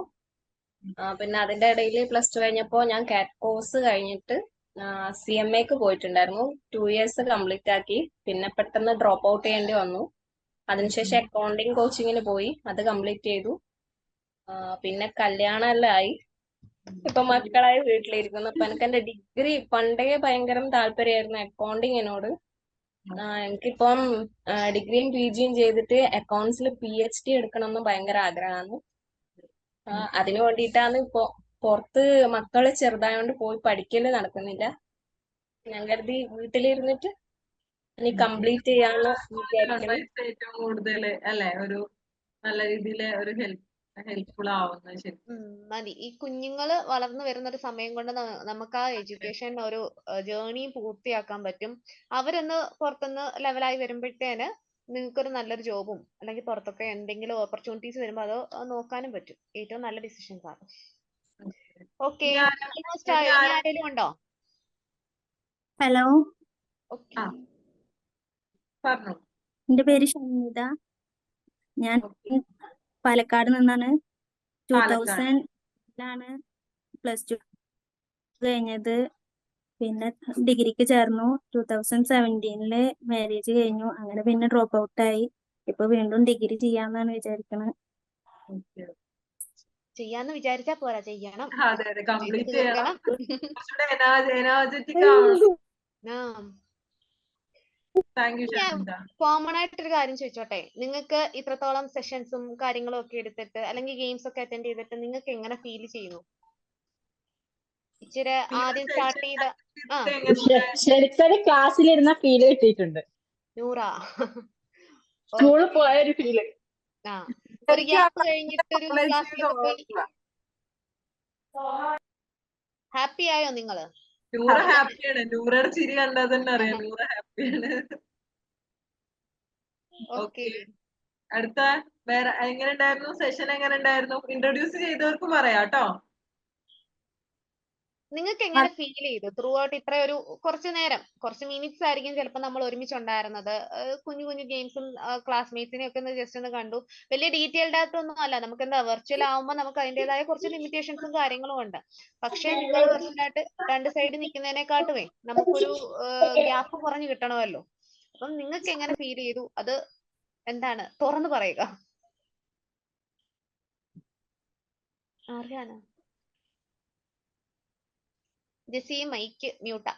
പിന്നെ അതിന്റെ ഇടയിൽ +2 കഴിഞ്ഞപ്പോ ഞാൻ കാറ്റ് കോഴ്സ് കഴിഞ്ഞിട്ട് CMAക്ക് പോയിട്ടുണ്ടായിരുന്നു. 2 ഇയേഴ്സ് കംപ്ലീറ്റ് ആക്കി. പിന്നെ പെട്ടെന്ന് ഡ്രോപ്പ് ഔട്ട് ചെയ്യേണ്ടി വന്നു. അതിനുശേഷം അക്കൗണ്ടിങ് കോച്ചിങ്ങിന് പോയി, അത് കംപ്ലീറ്റ് ചെയ്തു. പിന്നെ കല്യാണം എല്ലാം ആയി. ഇപ്പൊ മക്കളായി വീട്ടിലിരിക്കുന്നു. അപ്പൊ എനിക്ക് എന്റെ ഡിഗ്രി പണ്ടേ ഭയങ്കര താല്പര്യമായിരുന്നു അക്കൗണ്ടിങ്ങിനോട്. എനിക്കിപ്പം ഡിഗ്രിയും PGയും ചെയ്തിട്ട് അക്കൗണ്ട്സിൽ PhD എടുക്കണമെന്ന് ഭയങ്കര ആഗ്രഹമാണ്. അതിനു വേണ്ടിയിട്ടാണ് ഇപ്പൊ പുറത്ത് മക്കള് ചെറുതായോണ്ട് പോയി പഠിക്കല് നടക്കുന്നില്ല. ഞാൻ കരുതി വീട്ടിലിരുന്നിട്ട് ഇനി കംപ്ലീറ്റ് ചെയ്യാന്ന് വിചാരിക്കണം. ഏറ്റവും കൂടുതൽ അല്ലെ ഒരു നല്ല രീതിയില് ഒരു ഹെൽപ്ഫുൾ ആവുന്നത്. ശരി, മതി. ഈ കുഞ്ഞുങ്ങള് വളർന്നു വരുന്ന ഒരു സമയം കൊണ്ട് നമുക്ക് ആ എഡ്യൂക്കേഷൻ ഒരു ജേർണി പൂർത്തിയാക്കാൻ പറ്റും. അവരൊന്ന് പുറത്തുനിന്ന് ലെവലായി വരുമ്പോഴത്തേന് നിങ്ങൾക്കൊരു നല്ലൊരു ജോബും അല്ലെങ്കിൽ പുറത്തൊക്കെ എന്തെങ്കിലും ഓപ്പർച്യൂണിറ്റീസ് വരുമ്പോൾ അത് നോക്കാനും പറ്റും. ഏറ്റവും നല്ല ഡിസിഷൻസ് ആണ്. ഓക്കെ, ആരെങ്കിലും ഉണ്ടോ? ഹലോ, എന്റെ പേര് ഷംനിത. ഞാൻ പാലക്കാട് നിന്നാണ്. 2000 +2 കഴിഞ്ഞത്. പിന്നെ ഡിഗ്രിക്ക് ചേർന്നു. 2017 മാരേജ് കഴിഞ്ഞു. അങ്ങനെ പിന്നെ ഡ്രോപ്പ് ഔട്ടായി. ഇപ്പൊ വീണ്ടും ഡിഗ്രി ചെയ്യാന്നാണ് വിചാരിക്കണത്. ചെയ്യാന്ന് വിചാരിച്ചാ പോരാ, ചെയ്യണം, അതെ അതെ, ചെയ്ത് കംപ്ലീറ്റ് ചെയ്യണം. തീർക്കണം. കുറച്ചുകൂടെ എനർജറ്റിക് ആവണം. ആ താങ്ക് യു ഞാൻ ഷാനിദ. കോമൺ ആയിട്ടൊരു കാര്യം ചോദിച്ചോട്ടെ, നിങ്ങൾക്ക് ഇത്രത്തോളം സെഷൻസും കാര്യങ്ങളും ഒക്കെ എടുത്തിട്ട് അല്ലെങ്കിൽ ഗെയിംസ് ഒക്കെ അറ്റൻഡ് ചെയ്തിട്ട് നിങ്ങൾക്ക് എങ്ങനെ ഫീൽ ചെയ്യുന്നു? ഇച്ചിരി ആദ്യം സ്റ്റാർട്ട് ചെയ്ത ശരിക്കും ക്ലാസ്സിലിരുന്ന ഫീല് കിട്ടിയിട്ടുണ്ട്. നൂറാ സ്കൂളിൽ പോയ ഒരു ഫീല്. ആ ഒരു ഗ്യാപ്പ് കഴിഞ്ഞിട്ട് ഒരു ക്ലാസ്സിലൊക്കെ പോയി ഹാപ്പി ആയോ നിങ്ങള്? നൂറ് ഹാപ്പിയാണ്. നൂറയുടെ ചിരി കണ്ടാൽ തന്നെ അറിയാം നൂറ് ഹാപ്പിയാണ്. ഓക്കെ, അടുത്ത വേറെ എങ്ങനെ ഉണ്ടായിരുന്നു സെഷൻ? എങ്ങനെ ഉണ്ടായിരുന്നു? ഇൻട്രൊഡ്യൂസ് ചെയ്തവർക്ക് പറയാട്ടോ. നിങ്ങൾക്ക് എങ്ങനെ ഫീൽ ചെയ്തു ത്രൂ ഔട്ട് ഇത്ര ഒരു കുറച്ച് നേരം, കുറച്ച് മിനിറ്റ്സ് ആയിരിക്കും ചിലപ്പോൾ നമ്മൾ ഒരുമിച്ചുണ്ടായിരുന്നത്. കുഞ്ഞു കുഞ്ഞു ഗെയിംസും ക്ലാസ്മേറ്റ്സിനെ ഒക്കെ ഒന്ന് ജസ്റ്റ് ഒന്ന് കണ്ടു. വലിയ ഡീറ്റെയിൽഡ് ആയിട്ടൊന്നും അല്ല, നമുക്ക് എന്താ വെർച്വൽ ആവുമ്പോൾ നമുക്ക് അതിൻ്റെതായ കുറച്ച് ലിമിറ്റേഷൻസും കാര്യങ്ങളും ഉണ്ട്. പക്ഷെ നിങ്ങൾ വെർച്വലായിട്ട് രണ്ട് സൈഡ് നിൽക്കുന്നതിനെക്കാട്ടുമേ നമുക്കൊരു ഗ്യാപ്പ് കുറഞ്ഞു കിട്ടണമല്ലോ. അപ്പം നിങ്ങൾക്ക് എങ്ങനെ ഫീൽ ചെയ്തു? അത് എന്താണ്, തുറന്നു പറയുക. ആർക്കാണ്? Jessy mic മ്യൂട്ടാ.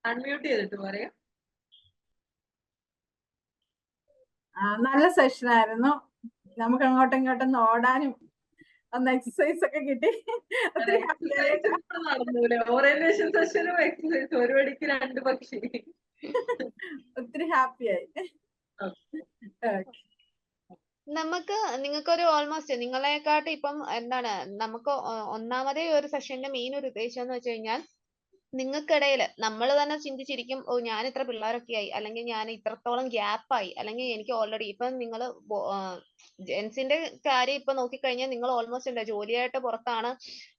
അൺമ്യൂട്ട് ചെയ്തിട്ട് പറയാം. നല്ല സെഷൻ ആയിരുന്നു. നമുക്ക് അങ്ങോട്ടും ഇങ്ങോട്ടും ഓടാനും ഒന്ന് എക്സസൈസ് ഒക്കെ കിട്ടി. ഒത്തിരി നടന്നൂലെ ഓറിയന്റേഷൻ സെഷനും എക്സസൈസ്, ഒരു പടിക്ക് രണ്ട് പക്ഷി. ഒത്തിരി ഹാപ്പിയായി. നമുക്ക് നിങ്ങൾക്കൊരു ഓൾമോസ്റ്റ് നിങ്ങളെക്കാട്ട് ഇപ്പം എന്താണ്, നമുക്ക് ഒന്നാമതേ ഒരു സെഷന്റെ മെയിൻ ഒരു ഉദ്ദേശം എന്ന് വെച്ച് കഴിഞ്ഞാൽ നിങ്ങൾക്കിടയിൽ നമ്മൾ തന്നെ ചിന്തിച്ചിരിക്കും, ഓ ഞാൻ ഇത്ര പിള്ളേരൊക്കെ ആയി, അല്ലെങ്കിൽ ഞാൻ ഇത്രത്തോളം ഗ്യാപ്പായി, അല്ലെങ്കിൽ എനിക്ക് ഓൾറെഡി ഇപ്പം നിങ്ങൾ ജെൻസിന്റെ കാര്യം ഇപ്പൊ നോക്കിക്കഴിഞ്ഞാൽ നിങ്ങൾ ഓൾമോസ്റ്റ് എന്താ ജോലിയായിട്ട് പുറത്താണ്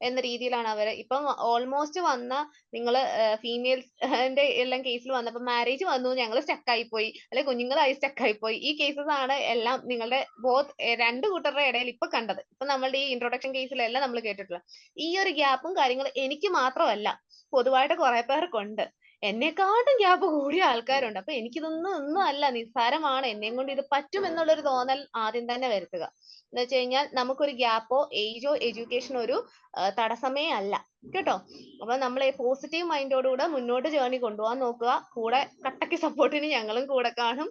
എന്ന രീതിയിലാണ് അവര് ഇപ്പം ഓൾമോസ്റ്റ് വന്ന നിങ്ങൾ ഫീമെയിൽസിന്റെ എല്ലാം കേസിൽ വന്നപ്പോ മാരേജ് വന്നു, ഞങ്ങൾ സ്റ്റക്കായി പോയി, അല്ലെ കുഞ്ഞുങ്ങളായി സ്റ്റക്കായി പോയി. ഈ കേസസ് ആണ് എല്ലാം നിങ്ങളുടെ രണ്ട് കൂട്ടരുടെ ഇടയിൽ ഇപ്പൊ കണ്ടത്. ഇപ്പൊ നമ്മളുടെ ഈ ഇൻട്രൊഡക്ഷൻ കേസിലെല്ലാം നമ്മൾ കേട്ടിട്ടുള്ളത്. ഈ ഒരു ഗ്യാപ്പും കാര്യങ്ങളും എനിക്ക് മാത്രമല്ല, പൊതുവായിട്ട് കുറെ പേർക്കുണ്ട്. എന്നെക്കാട്ടും ഗ്യാപ്പ് കൂടിയ ആൾക്കാരുണ്ട്. അപ്പൊ ഒന്നും അല്ല, നിസ്സാരമാണ്, എന്നെയും കൊണ്ട് ഇത് പറ്റും എന്നുള്ളൊരു തോന്നൽ ആദ്യം തന്നെ വരുത്തുക. എന്ന് വെച്ച് കഴിഞ്ഞാൽ നമുക്കൊരു ഗ്യാപ്പോ ഏജോ എഡ്യൂക്കേഷനോ ഒരു തടസ്സമേ അല്ല കേട്ടോ. അപ്പൊ നമ്മൾ പോസിറ്റീവ് മൈൻഡോടുകൂടെ മുന്നോട്ട് ജേർണി കൊണ്ടുപോകാൻ നോക്കുക. കൂടെ കട്ടക്ക് സപ്പോർട്ടിന് ഞങ്ങളും കൂടെ കാണും.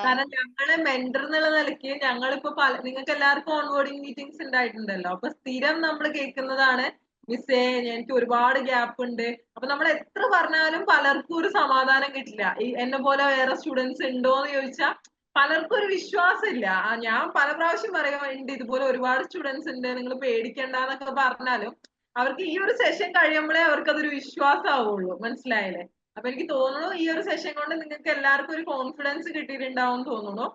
കാരണം ഞങ്ങള് മെന്റർ എന്നുള്ള നിലയ്ക്ക് ഞങ്ങളിപ്പോ നിങ്ങൾക്ക് എല്ലാവർക്കും ഓൺബോർഡിംഗ് മീറ്റിംഗ്സ് ഉണ്ടായിട്ടുണ്ടല്ലോ. അപ്പൊ സ്ഥിരം നമ്മൾ കേൾക്കുന്നതാണ്, മിസ്സേ എനിക്ക് ഒരുപാട് ഗ്യാപ്പ് ഉണ്ട്. അപ്പൊ നമ്മൾ എത്ര പറഞ്ഞാലും പലർക്കും ഒരു സമാധാനം കിട്ടില്ല. എന്നെ പോലെ വേറെ സ്റ്റുഡൻസ് ഉണ്ടോ എന്ന് ചോദിച്ചാൽ പലർക്കും ഒരു വിശ്വാസം ഇല്ല. ഞാൻ പല പ്രാവശ്യം പറയുന്നുണ്ട് ഇതുപോലെ ഒരുപാട് സ്റ്റുഡൻസ് ഉണ്ട്, നിങ്ങൾ പേടിക്കണ്ടെന്നൊക്കെ പറഞ്ഞാലും അവർക്ക് ഈ ഒരു സെഷൻ കഴിയുമ്പോഴേ അവർക്ക് അതൊരു വിശ്വാസം ആവുള്ളൂ. മനസ്സിലായില്ലേ? അപ്പൊ എനിക്ക് തോന്നുന്നു ഈ ഒരു സെഷൻ കൊണ്ട് നിങ്ങൾക്ക് എല്ലാവർക്കും ഒരു കോൺഫിഡൻസ് കിട്ടിയിട്ടുണ്ടാവും തോന്നുന്നു.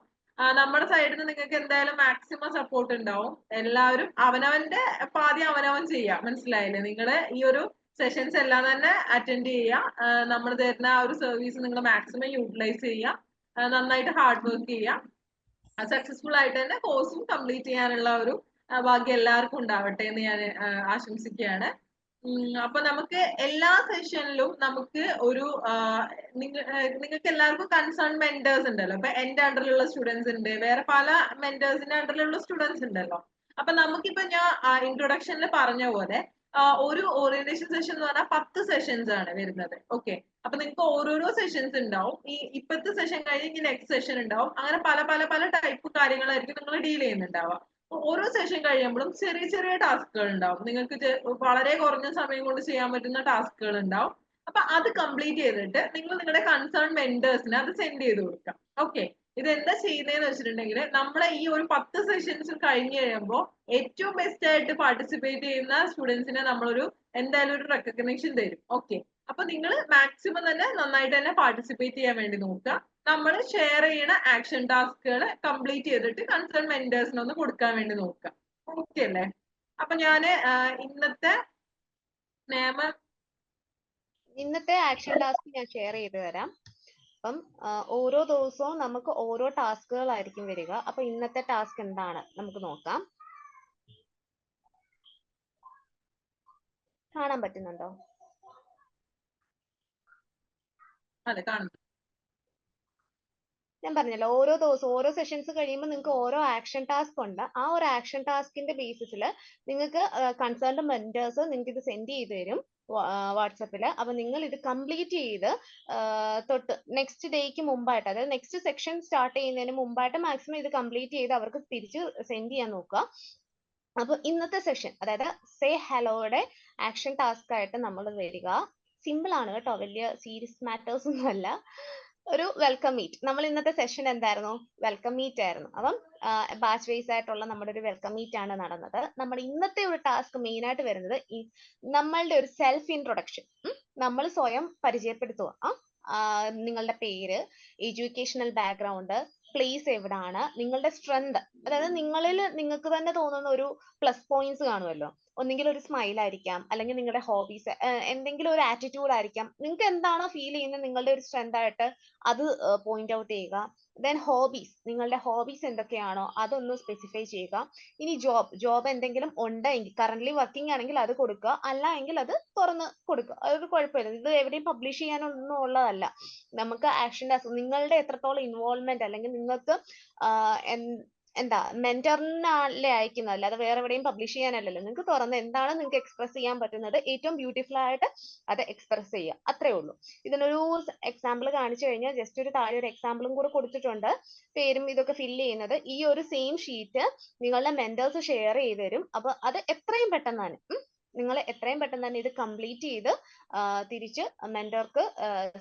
നമ്മുടെ സൈഡിൽ നിന്ന് നിങ്ങൾക്ക് എന്തായാലും മാക്സിമം സപ്പോർട്ട് ഉണ്ടാവും. എല്ലാവരും അവനവന്റെ പാതി അവനവൻ ചെയ്യാം. മനസ്സിലായില്ലേ? നിങ്ങള് ഈ ഒരു സെഷൻസ് എല്ലാം തന്നെ അറ്റൻഡ് ചെയ്യുക. നമ്മൾ തരുന്ന ആ ഒരു സർവീസ് നിങ്ങൾ മാക്സിമം യൂട്ടിലൈസ് ചെയ്യുക. നന്നായിട്ട് ഹാർഡ് വർക്ക് ചെയ്യുക. സക്സസ്ഫുൾ ആയിട്ട് തന്നെ കോഴ്സും കംപ്ലീറ്റ് ചെയ്യാനുള്ള ഒരു ഭാഗ്യം എല്ലാവർക്കും ഉണ്ടാവട്ടെ എന്ന് ഞാൻ ആശംസിക്കുകയാണ്. അപ്പൊ നമുക്ക് എല്ലാ സെഷനിലും നമുക്ക് ഒരു നിങ്ങൾക്ക് എല്ലാവർക്കും കൺസേൺ മെന്റേഴ്സ് ഉണ്ടല്ലോ. അപ്പൊ എന്റെ അണ്ടറിലുള്ള സ്റ്റുഡൻസ് ഉണ്ട്, വേറെ പല മെന്റേഴ്സിന്റെ അണ്ടറിലുള്ള സ്റ്റുഡൻസ് ഉണ്ടല്ലോ. അപ്പൊ നമുക്കിപ്പോ ഞാൻ ഇൻട്രൊഡക്ഷനിൽ പറഞ്ഞ പോലെ ഒരു ഓറിയന്റേഷൻ സെഷൻ എന്ന് പറഞ്ഞാൽ 10 സെഷൻസ് ആണ് വരുന്നത്. ഓക്കെ, അപ്പൊ നിങ്ങൾക്ക് ഓരോരോ സെഷൻസ് ഉണ്ടാവും. ഇപ്പത്തെ സെഷൻ കഴിഞ്ഞ് നെക്സ്റ്റ് സെഷൻ ഉണ്ടാവും. അങ്ങനെ പല പല പല ടൈപ്പ് കാര്യങ്ങളായിരിക്കും നിങ്ങൾ ഡീൽ ചെയ്യുന്നുണ്ടാവുക. ഓരോ സെഷൻ കഴിയുമ്പോഴും ചെറിയ ചെറിയ ടാസ്കുകൾ ഉണ്ടാവും. നിങ്ങൾക്ക് വളരെ കുറഞ്ഞ സമയം കൊണ്ട് ചെയ്യാൻ പറ്റുന്ന ടാസ്കുകൾ ഉണ്ടാവും. അപ്പൊ അത് കംപ്ലീറ്റ് ചെയ്തിട്ട് നിങ്ങൾ നിങ്ങളുടെ കൺസേൺ മെന്റേഴ്സിന് അത് സെൻഡ് ചെയ്ത് കൊടുക്കാം. ഓക്കെ, ഇത് എന്താ ചെയ്യുന്നതെന്ന് വെച്ചിട്ടുണ്ടെങ്കിൽ നമ്മളെ ഈ ഒരു 10 സെഷൻസ് കഴിഞ്ഞ് കഴിയുമ്പോൾ ഏറ്റവും ബെസ്റ്റ് ആയിട്ട് പാർട്ടിസിപ്പേറ്റ് ചെയ്യുന്ന സ്റ്റുഡൻസിനെ നമ്മളൊരു എന്തായാലും ഒരു റെക്കഗ്നേഷൻ തരും. ഓക്കെ, അപ്പൊ നിങ്ങൾ മാക്സിമം തന്നെ നന്നായിട്ട് തന്നെ പാർട്ടിസിപ്പേറ്റ് ചെയ്യാൻ വേണ്ടി നോക്കുക. നമ്മൾ ഷെയർ ചെയ്യുന്ന ആക്ഷൻ ടാസ്കുകൾ കംപ്ലീറ്റ് ചെയ്തിട്ട് കൺസേൺ മെന്റേഴ്സിന് ഒന്ന് കൊടുക്കാൻ വേണ്ടി നോക്കുക. ഓക്കെ അല്ലേ? അപ്പൊ ഞാന് ഇന്നത്തെ ആക്ഷൻ ടാസ്ക് ഞാൻ ഷെയർ ചെയ്ത് തരാം. അപ്പം ഓരോ ദിവസവും നമുക്ക് ഓരോ ടാസ്കുകളായിരിക്കും വരിക. അപ്പൊ ഇന്നത്തെ ടാസ്ക് എന്താണ് നമുക്ക് നോക്കാം. കാണാൻ പറ്റുന്നുണ്ടോ? അതെ, കാണുന്നു. ഞാൻ പറഞ്ഞല്ലോ, ഓരോ ദിവസം ഓരോ സെഷൻസ് കഴിയുമ്പോൾ നിങ്ങൾക്ക് ഓരോ ആക്ഷൻ ടാസ്ക് ഉണ്ട്. ആ ഒരു ആക്ഷൻ ടാസ്കിന്റെ ബേസിസിൽ നിങ്ങൾക്ക് കൺസേൺഡ് മെന്റേഴ്സ് നിങ്ങൾക്ക് ഇത് സെൻഡ് ചെയ്ത് തരും വാട്സപ്പിൽ. അപ്പൊ നിങ്ങൾ ഇത് കംപ്ലീറ്റ് ചെയ്ത് തൊട്ട് നെക്സ്റ്റ് ഡേക്ക് മുമ്പായിട്ട്, അതായത് നെക്സ്റ്റ് സെക്ഷൻ സ്റ്റാർട്ട് ചെയ്യുന്നതിന് മുമ്പായിട്ട് മാക്സിമം ഇത് കംപ്ലീറ്റ് ചെയ്ത് അവർക്ക് തിരിച്ച് സെൻഡ് ചെയ്യാൻ നോക്കുക. അപ്പൊ ഇന്നത്തെ സെഷൻ, അതായത് സേ ഹലോയുടെ ആക്ഷൻ ടാസ്ക് ആയിട്ട് നമ്മൾ വരിക. സിമ്പിൾ ആണ് കേട്ടോ, വലിയ സീരിയസ് മാറ്റേഴ്സ് ഒന്നും അല്ല. ഒരു വെൽക്കം മീറ്റ്. നമ്മൾ ഇന്നത്തെ സെഷൻ എന്തായിരുന്നു? വെൽക്കം മീറ്റ് ആയിരുന്നു. അപ്പം ബാച്ച് വൈസ് ആയിട്ടുള്ള നമ്മുടെ ഒരു വെൽക്കം മീറ്റ് ആണ് നടന്നത്. നമ്മുടെ ഇന്നത്തെ ഒരു ടാസ്ക് മെയിൻ ആയിട്ട് വരുന്നത് നമ്മളുടെ ഒരു സെൽഫ് ഇൻട്രൊഡക്ഷൻ. നമ്മൾ സ്വയം പരിചയപ്പെടുത്തുക. നിങ്ങളുടെ പേര്, എഡ്യൂക്കേഷണൽ ബാക്ക്ഗ്രൗണ്ട്, പ്ലേസ് എവിടാണ്, നിങ്ങളുടെ സ്ട്രെങ്ത്, അതായത് നിങ്ങളിൽ നിങ്ങൾക്ക് തന്നെ തോന്നുന്ന ഒരു പ്ലസ് പോയിന്റ്സ് കാണുമല്ലോ. ഒന്നെങ്കിൽ ഒരു സ്മൈൽ ആയിരിക്കാം, അല്ലെങ്കിൽ നിങ്ങളുടെ ഹോബീസ്, എന്തെങ്കിലും ഒരു ആറ്റിറ്റ്യൂഡ് ആയിരിക്കാം. നിങ്ങൾക്ക് എന്താണോ ഫീൽ ചെയ്യുന്നത് നിങ്ങളുടെ ഒരു സ്ട്രെങ്ത് ആയിട്ട് അത് പോയിന്റ് ഔട്ട് ചെയ്യുക. ദെൻ ഹോബീസ്, നിങ്ങളുടെ ഹോബീസ് എന്തൊക്കെയാണോ അതൊന്ന് സ്പെസിഫൈ ചെയ്യുക. ഇനി ജോബ് എന്തെങ്കിലും ഉണ്ടെങ്കിൽ, കറന്റ്ലി വർക്കിംഗ് ആണെങ്കിൽ അത് കൊടുക്കുക, അല്ല എങ്കിൽ അത് തുറന്ന് കൊടുക്കുക. അതൊരു കുഴപ്പമില്ല. ഇത് എവിടെയും പബ്ലിഷ് ചെയ്യാനൊന്നും ഉള്ളതല്ല. നമുക്ക് ആക്ഷൻ ടാസ്ക്, നിങ്ങളുടെ എത്രത്തോളം ഇൻവോൾവ്മെന്റ്, അല്ലെങ്കിൽ നിങ്ങൾക്ക് എന്താ മെന്ററിനല്ലേ അയക്കുന്നത്, അല്ലാതെ വേറെ എവിടെയും പബ്ലിഷ് ചെയ്യാനല്ലല്ലോ. നിങ്ങൾക്ക് തുറന്ന് എന്താണ് നിങ്ങൾക്ക് എക്സ്പ്രസ് ചെയ്യാൻ പറ്റുന്നത് ഏറ്റവും ബ്യൂട്ടിഫുൾ ആയിട്ട് അത് എക്സ്പ്രസ് ചെയ്യുക. അത്രേ ഉള്ളൂ. ഇതിനൊരു എക്സാമ്പിൾ കാണിച്ചു കഴിഞ്ഞാൽ ജസ്റ്റ് ഒരു താഴെ ഒരു എക്സാമ്പിളും കൂടെ കൊടുത്തിട്ടുണ്ട്, പേരും ഇതൊക്കെ ഫില്ല് ചെയ്യുന്നത്. ഈ ഒരു സെയിം ഷീറ്റ് നിങ്ങളുടെ മെന്റേഴ്സ് ഷെയർ ചെയ്ത് തരും. അപ്പൊ അത് എത്രയും പെട്ടെന്ന് തന്നെ നിങ്ങൾ എത്രയും പെട്ടെന്ന് തന്നെ ഇത് കംപ്ലീറ്റ് ചെയ്ത് തിരിച്ച് മെന്റർക്ക്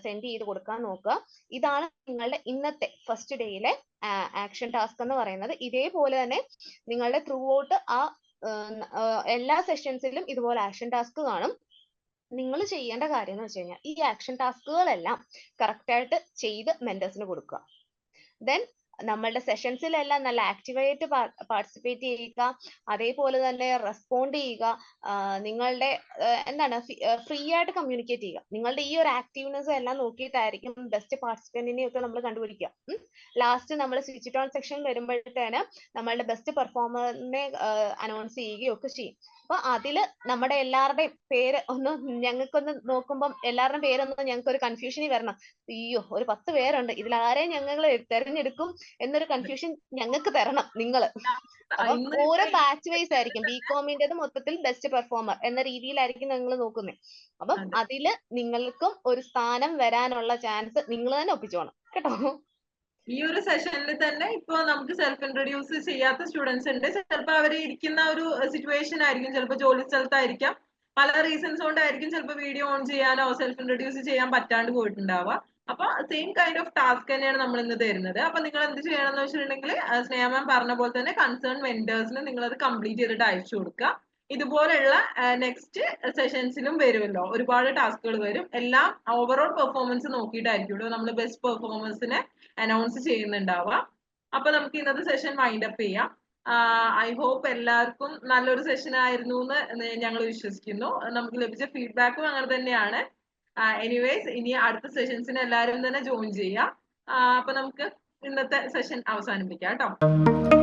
സെൻഡ് ചെയ്ത് കൊടുക്കാൻ നോക്കുക. ഇതാണ് നിങ്ങളുടെ ഇന്നത്തെ ഫസ്റ്റ് ഡേയിലെ ആക്ഷൻ ടാസ്ക് എന്ന് പറയുന്നത്. ഇതേപോലെ തന്നെ നിങ്ങളുടെ ത്രൂ ഔട്ട് എല്ലാ സെഷൻസിലും ഇതുപോലെ ആക്ഷൻ ടാസ്ക് കാണും. നിങ്ങൾ ചെയ്യേണ്ട കാര്യം എന്ന് വെച്ച് കഴിഞ്ഞാൽ ഈ ആക്ഷൻ ടാസ്കുകളെല്ലാം കറക്റ്റ് ആയിട്ട് ചെയ്ത് മെന്റേഴ്സിന് കൊടുക്കുക. ദെൻ നമ്മളുടെ സെഷൻസിലെല്ലാം നല്ല ആക്റ്റീവായിട്ട് പാർട്ടിസിപ്പേറ്റ് ചെയ്യുക. അതേപോലെ തന്നെ റെസ്പോണ്ട് ചെയ്യുക. നിങ്ങളുടെ എന്താണ് ഫ്രീ ആയിട്ട് കമ്മ്യൂണിക്കേറ്റ് ചെയ്യുക. നിങ്ങളുടെ ഈ ഒരു ആക്റ്റീവ്നെസ് എല്ലാം നോക്കിയിട്ടായിരിക്കും ബെസ്റ്റ് പാർട്ടിസിപ്പന്റിനെ ഒക്കെ നമ്മൾ കണ്ടുപിടിക്കുക. ലാസ്റ്റ് നമ്മൾ സ്വിച്ച് ഓൺ സെക്ഷൻ വരുമ്പോഴത്തേന് നമ്മളുടെ ബെസ്റ്റ് പെർഫോമറിനെ അനൗൺസ് ചെയ്യുകയും ഒക്കെ ചെയ്യും. അപ്പൊ അതില് നമ്മുടെ എല്ലാവരുടെയും പേര് ഒന്ന് ഞങ്ങൾക്കൊന്ന് നോക്കുമ്പോൾ എല്ലാവരുടെയും പേരൊന്നും ഞങ്ങൾക്ക് ഒരു കൺഫ്യൂഷനിൽ വരണം. അയ്യോ, ഒരു 10 പേരുണ്ട്, ഇതിലാരെയും ഞങ്ങൾ തെരഞ്ഞെടുക്കും എന്നൊരു കൺഫ്യൂഷൻ ഞങ്ങൾക്ക് തരണം നിങ്ങൾ. അപ്പം ഓരോ ബാച്ച് വൈസ് ആയിരിക്കും. ബികോമിന്റേത് മൊത്തത്തിൽ ബെസ്റ്റ് പെർഫോമർ എന്ന രീതിയിലായിരിക്കും നിങ്ങൾ നോക്കുന്നത്. അപ്പം അതില് നിങ്ങൾക്കും ഒരു സ്ഥാനം വരാനുള്ള ചാൻസ് നിങ്ങൾ തന്നെ ഒപ്പിച്ചോണം കേട്ടോ. ഈ ഒരു സെഷനിൽ തന്നെ ഇപ്പൊ നമുക്ക് സെൽഫ് ഇൻട്രൊഡ്യൂസ് ചെയ്യാത്ത സ്റ്റുഡൻസ് ഉണ്ട്. ചിലപ്പോൾ അവർ ഇരിക്കുന്ന ഒരു സിറ്റുവേഷൻ ആയിരിക്കും, ചിലപ്പോൾ ജോലി സ്ഥലത്തായിരിക്കാം, പല റീസൺസ് കൊണ്ടായിരിക്കും ചിലപ്പോൾ വീഡിയോ ഓൺ ചെയ്യാനോ സെൽഫ് ഇൻട്രൊഡ്യൂസ് ചെയ്യാൻ പറ്റാണ്ട് പോയിട്ടുണ്ടാവുക. അപ്പൊ സെയിം കൈൻഡ് ഓഫ് ടാസ്ക് തന്നെയാണ് നമ്മൾ ഇന്ന് തരുന്നത്. അപ്പൊ നിങ്ങൾ എന്ത് ചെയ്യണം എന്ന് വെച്ചിട്ടുണ്ടെങ്കിൽ സ്നേഹ മാം പറഞ്ഞ പോലെ തന്നെ കൺസേൺ വെൻഡേഴ്സിന് നിങ്ങൾ അത് കംപ്ലീറ്റ് ചെയ്തിട്ട് അയച്ചു കൊടുക്കുക. ഇതുപോലുള്ള നെക്സ്റ്റ് സെഷൻസിലും വരുമല്ലോ, ഒരുപാട് ടാസ്കുകൾ വരും. എല്ലാം ഓവറോൾ പെർഫോമൻസ് നോക്കിയിട്ടായിരിക്കും നമ്മൾ ബെസ്റ്റ് പെർഫോമൻസിനെ അനൗൺസ് ചെയ്യുന്നുണ്ടാവുക. അപ്പൊ നമുക്ക് ഇന്നത്തെ സെഷൻ വൈൻഡ് അപ്പ് ചെയ്യാം. ഐ ഹോപ്പ് എല്ലാവർക്കും നല്ലൊരു സെഷൻ ആയിരുന്നു എന്ന് ഞങ്ങൾ വിശ്വസിക്കുന്നു. നമുക്ക് ലഭിച്ച ഫീഡ്ബാക്കും അങ്ങനെ തന്നെയാണ്. എനിവേസ് ഇനി അടുത്ത സെഷൻസിന് എല്ലാവരും തന്നെ ജോയിൻ ചെയ്യാം. അപ്പൊ നമുക്ക് ഇന്നത്തെ സെഷൻ അവസാനിപ്പിക്കാം കേട്ടോ.